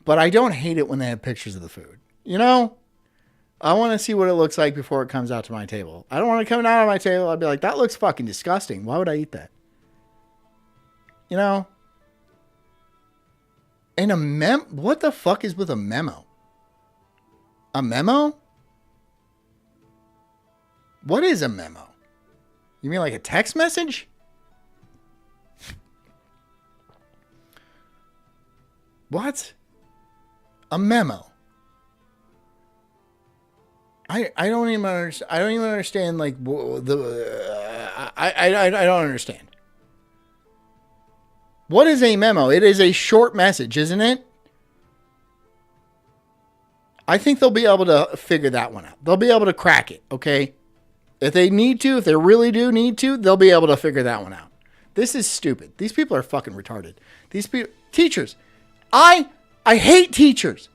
but I don't hate it when they have pictures of the food. You know? I want to see what it looks like before it comes out to my table. I don't want it coming out of my table. I'd be like, that looks fucking disgusting. Why would I eat that? You know? And what the fuck is with a memo? A memo? What is a memo? You mean like a text message? What? A memo? I don't even understand. I don't even understand. Like I don't understand. What is a memo? It is a short message, isn't it? I think they'll be able to figure that one out. They'll be able to crack it, okay? If they need to, if they really do need to, they'll be able to figure that one out. This is stupid. These people are fucking retarded. These people, teachers. I hate teachers.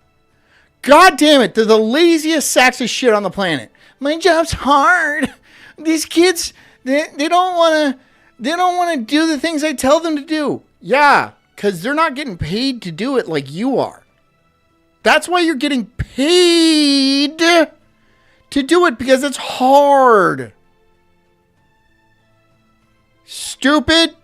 God damn it. They're the laziest sacks of shit on the planet. My job's hard. These kids, they don't want to do the things I tell them to do. Yeah, because they're not getting paid to do it like you are. That's why you're getting paid to do it, because it's hard. Stupid.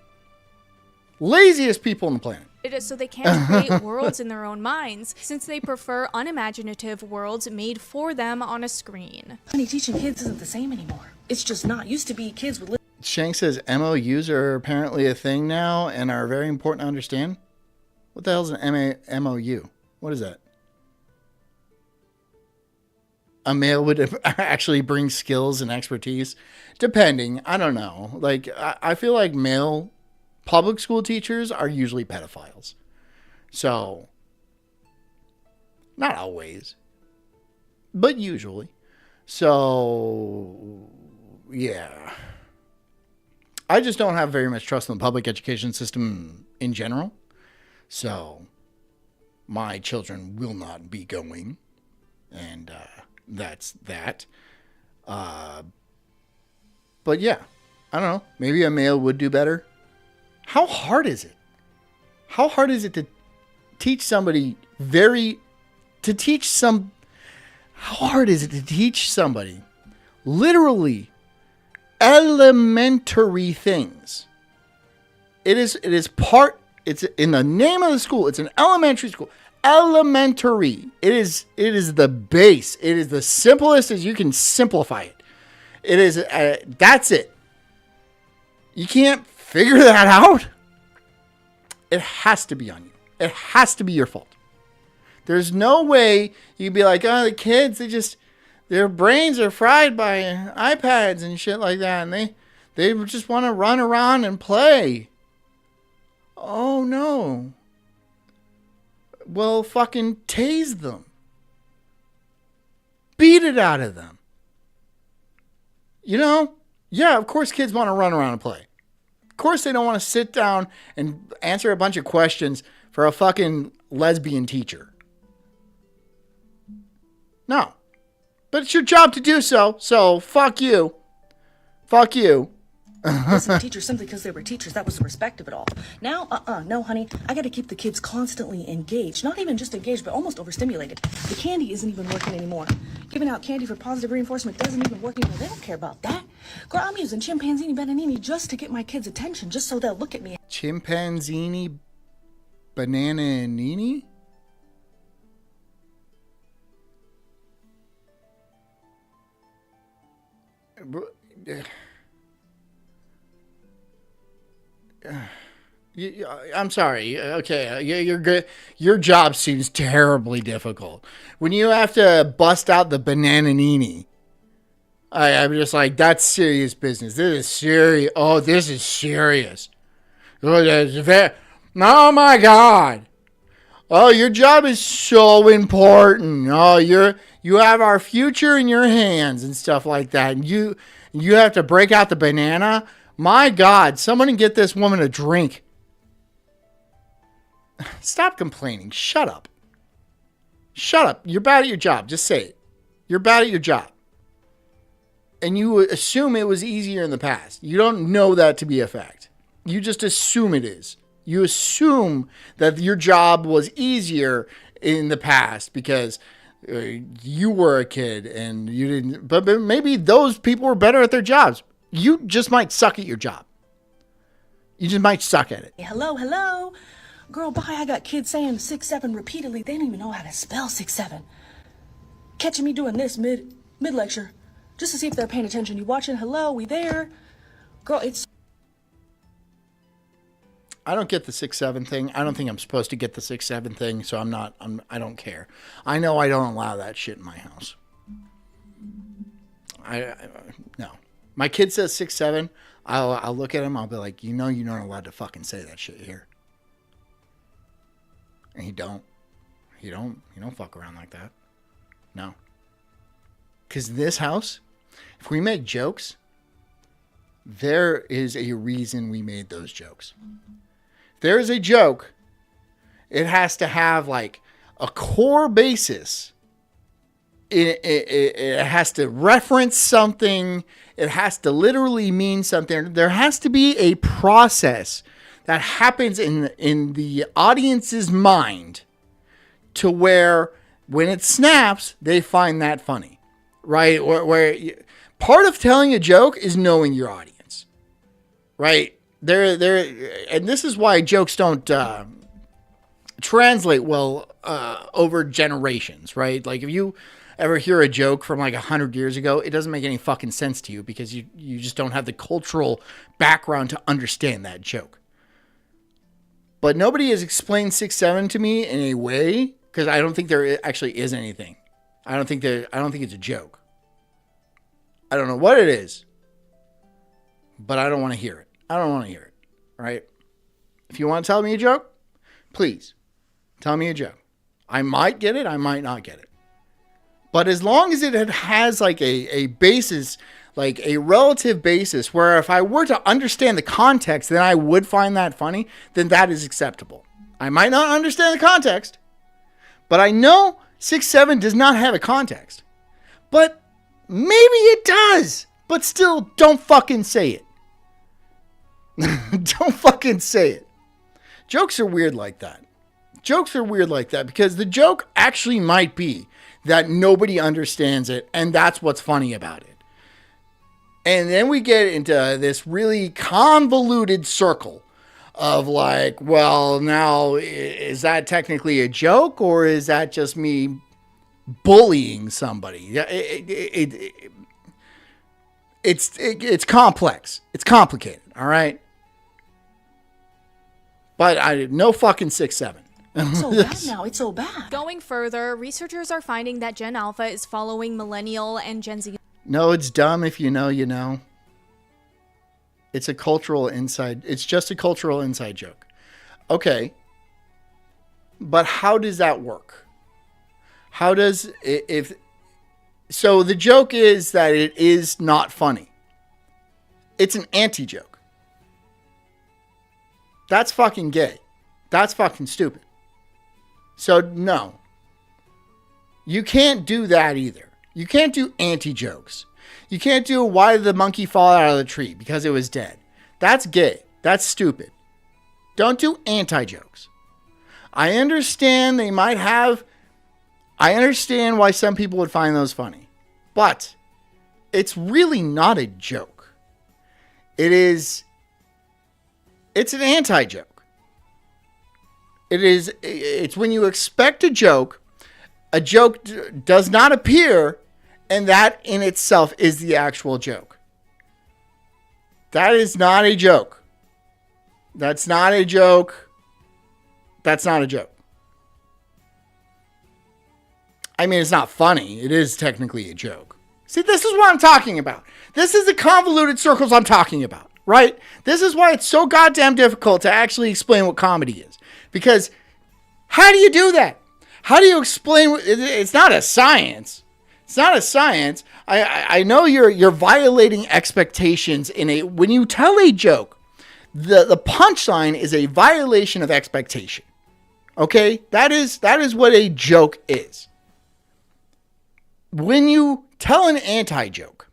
Laziest people on the planet. It is so they can't create worlds in their own minds, since they prefer unimaginative worlds made for them on a screen. Honey, teaching kids isn't the same anymore. It's just not. Used to be kids would Shank says MOUs are apparently a thing now and are very important to understand. What the hell is an MOU? What is that? A male would actually bring skills and expertise. Depending. I don't know. Like, I feel like male public school teachers are usually pedophiles. So, not always, but usually. So, yeah. I just don't have very much trust in the public education system in general. So, my children will not be going. And that's that. But yeah, I don't know. Maybe a male would do better. How hard is it? How hard is it to teach somebody how hard is it to teach somebody literally elementary things? It's in the name of the school. It's an elementary school. Elementary. It is the base. It is the simplest as you can simplify it. It is, that's it. You can't figure that out. It has to be on you. It has to be your fault. There's no way you'd be like, oh, the kids, their brains are fried by iPads and shit like that. And they just want to run around and play. Oh, no. Well, fucking tase them. Beat it out of them. You know? Yeah, of course kids want to run around and play. Of course they don't want to sit down and answer a bunch of questions for a fucking lesbian teacher. No. But it's your job to do so, so fuck you. Fuck you. listen to teachers simply because they were teachers. That was the respect of it all. Now, no, honey. I got to keep the kids constantly engaged. Not even just engaged, but almost overstimulated. The candy isn't even working anymore. Giving out candy for positive reinforcement doesn't even work anymore. They don't care about that. Girl, I'm using chimpanzini bananini just to get my kids' attention, just so they'll look at me. Chimpanzini bananini? I'm sorry. Okay, you're good. Your job seems terribly difficult. When you have to bust out the bananini, I'm just like, that's serious business. This is serious. Oh, this is serious. Oh, oh my God. Oh, your job is so important. Oh, you have our future in your hands and stuff like that. And you have to break out the banana. My God, someone get this woman a drink. Stop complaining. Shut up. Shut up. You're bad at your job. Just say it. You're bad at your job. And you assume it was easier in the past. You don't know that to be a fact. You just assume it is. You assume that your job was easier in the past because you were a kid and you didn't. But maybe those people were better at their jobs. You just might suck at your job. You just might suck at it. Hello. Girl, bye. I got kids saying 6-7 repeatedly. They don't even know how to spell 6-7. Catching me doing this mid-lecture just to see if they're paying attention. You watching? Hello, we there? Girl, it's... I don't get the 6-7 thing. I don't think I'm supposed to get the 6-7 thing, so I don't care. I know I don't allow that shit in my house. No. My kid says 6-7. I'll look at him. I'll be like, you're not allowed to fucking say that shit here. And he don't fuck around like that. No. Because this house, if we make jokes, there is a reason we made those jokes. If there is a joke, it has to have like a core basis. It has to reference something. It has to literally mean something. There has to be a process that happens in the audience's mind to where when it snaps, they find that funny, right? Where part of telling a joke is knowing your audience, right? And this is why jokes don't translate well over generations, right? Like if you ever hear a joke from like 100 years ago, it doesn't make any fucking sense to you because you just don't have the cultural background to understand that joke. But nobody has explained 6-7 to me in a way because I don't think there actually is anything. I don't think it's a joke. I don't know what it is, but I don't want to hear it. I don't want to hear it, right? If you want to tell me a joke, please tell me a joke. I might get it. I might not get it. But as long as it has like a basis, like a relative basis, where if I were to understand the context, then I would find that funny, then that is acceptable. I might not understand the context, but I know 6-7 does not have a context. But maybe it does. But still, don't fucking say it. Don't fucking say it. Jokes are weird like that. Jokes are weird like that because the joke actually might be that nobody understands it, and that's what's funny about it. And then we get into this really convoluted circle of like, well, now, is that technically a joke, or is that just me bullying somebody? It's complex. It's complicated, all right? But no fucking 6-7. It's so bad now. It's so bad. Going further, researchers are finding that Gen Alpha is following Millennial and Gen Z. No, it's dumb if you know, you know. It's a cultural inside. It's just a cultural inside joke. Okay. But how does that work? How does if so the joke is that it is not funny. It's an anti-joke. That's fucking gay. That's fucking stupid. So no. You can't do that either. You can't do anti-jokes. You can't do why did the monkey fall out of the tree? Because it was dead. That's gay. That's stupid. Don't do anti-jokes. I understand I understand why some people would find those funny. But it's really not a joke. It's an anti-joke. It's when you expect a joke does not appear, and that in itself is the actual joke. That is not a joke. That's not a joke. That's not a joke. I mean, it's not funny. It is technically a joke. See, this is what I'm talking about. This is the convoluted circles I'm talking about, right? This is why it's so goddamn difficult to actually explain what comedy is. Because how do you do that? How do you explain? It's not a science. It's not a science. I know you're violating expectations when you tell a joke. The punchline is a violation of expectation. Okay? That is what a joke is. When you tell an anti-joke,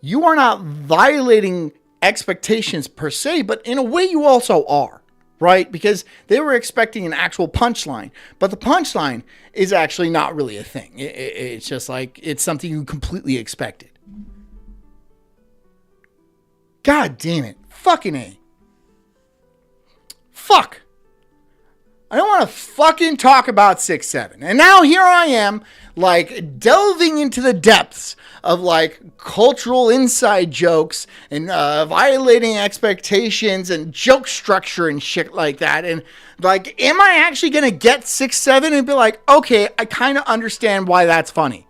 you are not violating expectations per se, but in a way you also are, right? Because they were expecting an actual punchline, but the punchline is actually not really a thing. It's just like, it's something you completely expected. God damn it. Fucking A. Fuck. I don't want to fucking talk about 6-7. And now here I am, like, delving into the depths of, like, cultural inside jokes and violating expectations and joke structure and shit like that. And, like, am I actually going to get 6-7 and be like, okay, I kind of understand why that's funny?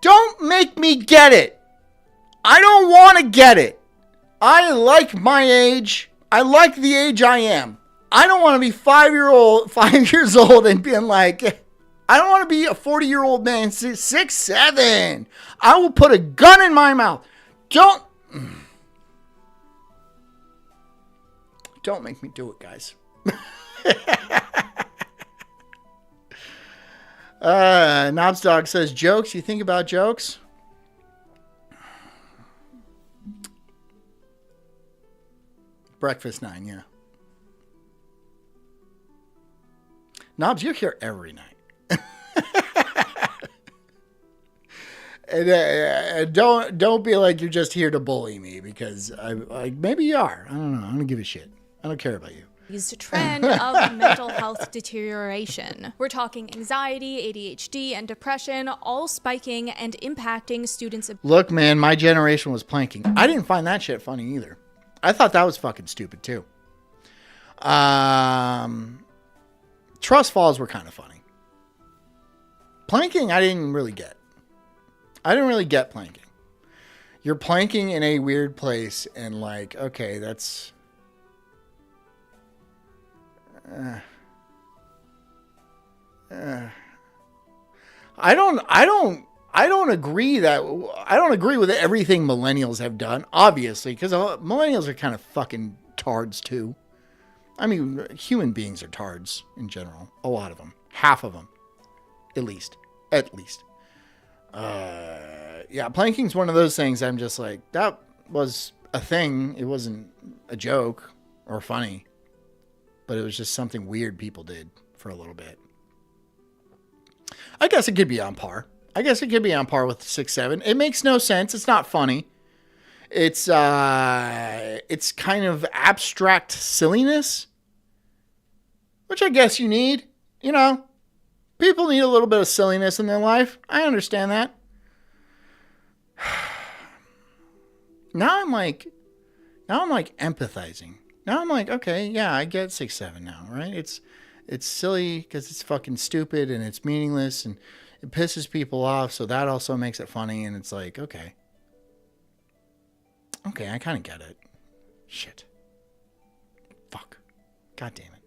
Don't make me get it. I don't want to get it. I like my age. I like the age I am. I don't want to be 5 years old and being like, I don't want to be a 40-year-old man, 6-7. I will put a gun in my mouth. Don't make me do it, guys. Knobsdog says, jokes? You think about jokes? Breakfast 9, yeah. Knobs, you're here every night. And don't be like you're just here to bully me, because maybe you are. I don't know. I don't give a shit. I don't care about you. Trend of mental health deterioration. We're talking anxiety, ADHD, and depression, all spiking and impacting students' Look, man, my generation was planking. I didn't find that shit funny either. I thought that was fucking stupid too. Trust falls were kind of funny. Planking, I didn't really get. I didn't really get planking. You're planking in a weird place, and like, okay, that's. I don't agree with everything millennials have done, obviously, because millennials are kind of fucking tards too. I mean, human beings are tards in general. A lot of them. Half of them. At least. Yeah, planking's one of those things I'm just like, that was a thing. It wasn't a joke or funny. But it was just something weird people did for a little bit. I guess it could be on par. with 6-7. It makes no sense. It's not funny. It's kind of abstract silliness, which I guess you need. You know, people need a little bit of silliness in their life. I understand that. Now I'm like empathizing. Now I'm like, okay, yeah, I get 6-7 now, right? It's silly because it's fucking stupid and it's meaningless and it pisses people off, so that also makes it funny, and it's like, okay, I kind of get it. Shit. Fuck. God damn it.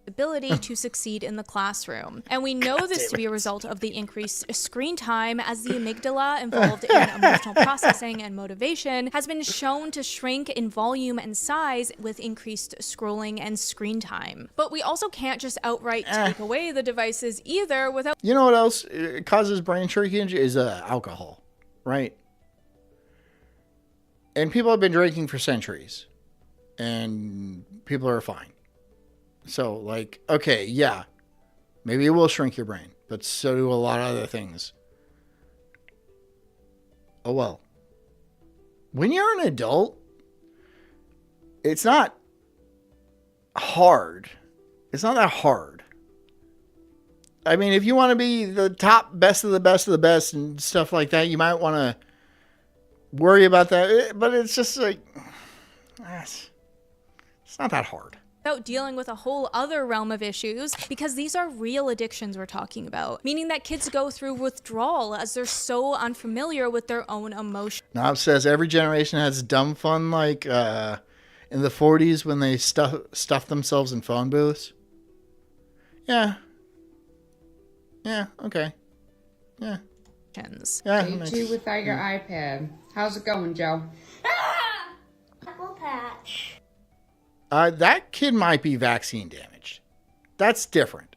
ability to succeed in the classroom. And we know this to be a result of the increased screen time, as the amygdala involved in emotional processing and motivation has been shown to shrink in volume and size with increased scrolling and screen time. But we also can't just outright take away the devices either without... You know what else causes brain shrinkage is alcohol, right? And people have been drinking for centuries, and people are fine. So, like, okay, yeah, maybe it will shrink your brain, but so do a lot of other things. Oh, well. When you're an adult, it's not hard. It's not that hard. I mean, if you want to be the top best of the best of the best and stuff like that, you might want to worry about that. But it's just like, it's not that hard. Without dealing with a whole other realm of issues, because these are real addictions we're talking about, meaning that kids go through withdrawal as they're so unfamiliar with their own emotions. Knob says every generation has dumb fun, like in the 40s when they stuffed themselves in phone booths. Yeah. Yeah, okay. Yeah. Yeah. You without your iPad. How's it going, Joe? Apple Patch. That kid might be vaccine damaged. That's different.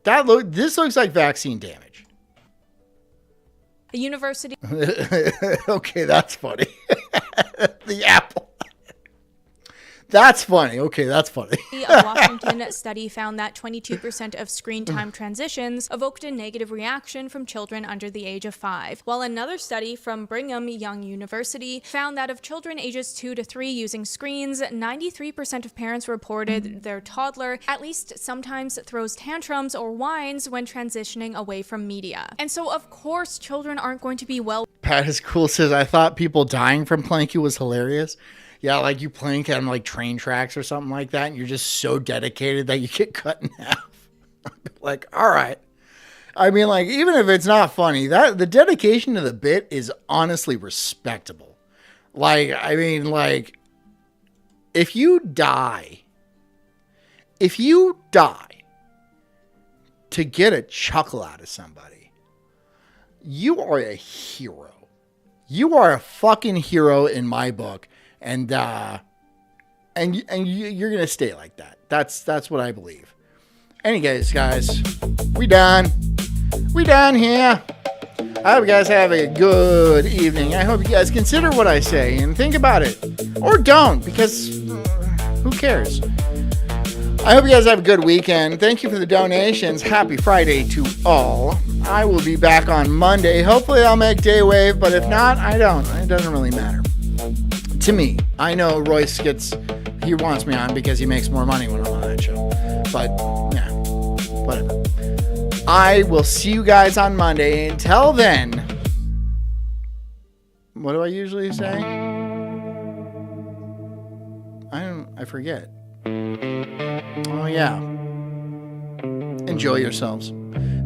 This looks like vaccine damage. The university. Okay, that's funny. The apple. That's funny. Okay, that's funny. A Washington study found that 22% of screen time transitions evoked a negative reaction from children under the age of 5, while another study from Brigham Young University found that of children ages 2 to 3 using screens, 93% of parents reported their toddler at least sometimes throws tantrums or whines when transitioning away from media. And so, of course, children aren't going to be well. Pat is cool says, I thought people dying from planking was hilarious. Yeah, like you plank on like train tracks or something like that, and you're just so dedicated that you get cut in half. Like, all right. I mean, like, even if it's not funny, that the dedication to the bit is honestly respectable. Like, I mean, like, if you die to get a chuckle out of somebody, you are a hero. You are a fucking hero in my book. And you're gonna stay like that. That's what I believe. Anyways, guys, we done here. I hope you guys have a good evening. I hope you guys consider what I say and think about it, or don't, because who cares? I hope you guys have a good weekend. Thank you for the donations. Happy Friday to all. I will be back on Monday. Hopefully I'll make day wave, but if not, I don't. It doesn't really matter. To me, I know Royce he wants me on because he makes more money when I'm on that show. But, yeah, whatever. I will see you guys on Monday. Until then, what do I usually say? I forget. Oh, yeah. Enjoy yourselves.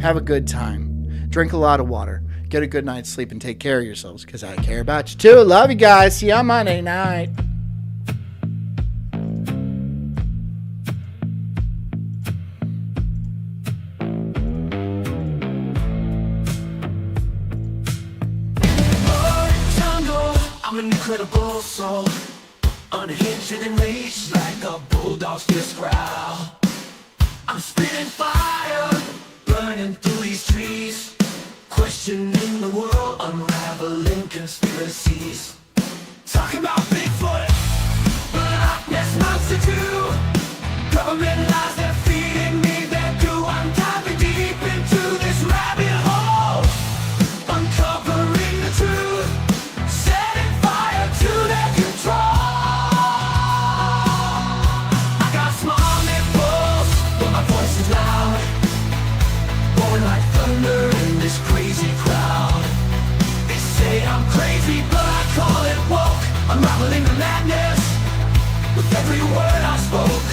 Have a good time. Drink a lot of water. Get a good night's sleep and take care of yourselves, because I care about you too. Love you guys. See you on Monday night. I'm an incredible soul, unhinged and enraged like a bulldog's fierce growl. I'm spitting fire, burning through these trees, questioning the world, unraveling conspiracies. Talking about Bigfoot, Loch Ness Monster too. Government lies, they're feeding me their goo. I'm diving deep into this rabbit hole, uncovering the truth, setting fire to their control. I got small nipples, but my voice is loud, roaring like thunder in this crazy crowd. They say I'm crazy, but I call it woke, unraveling the madness with every word I spoke.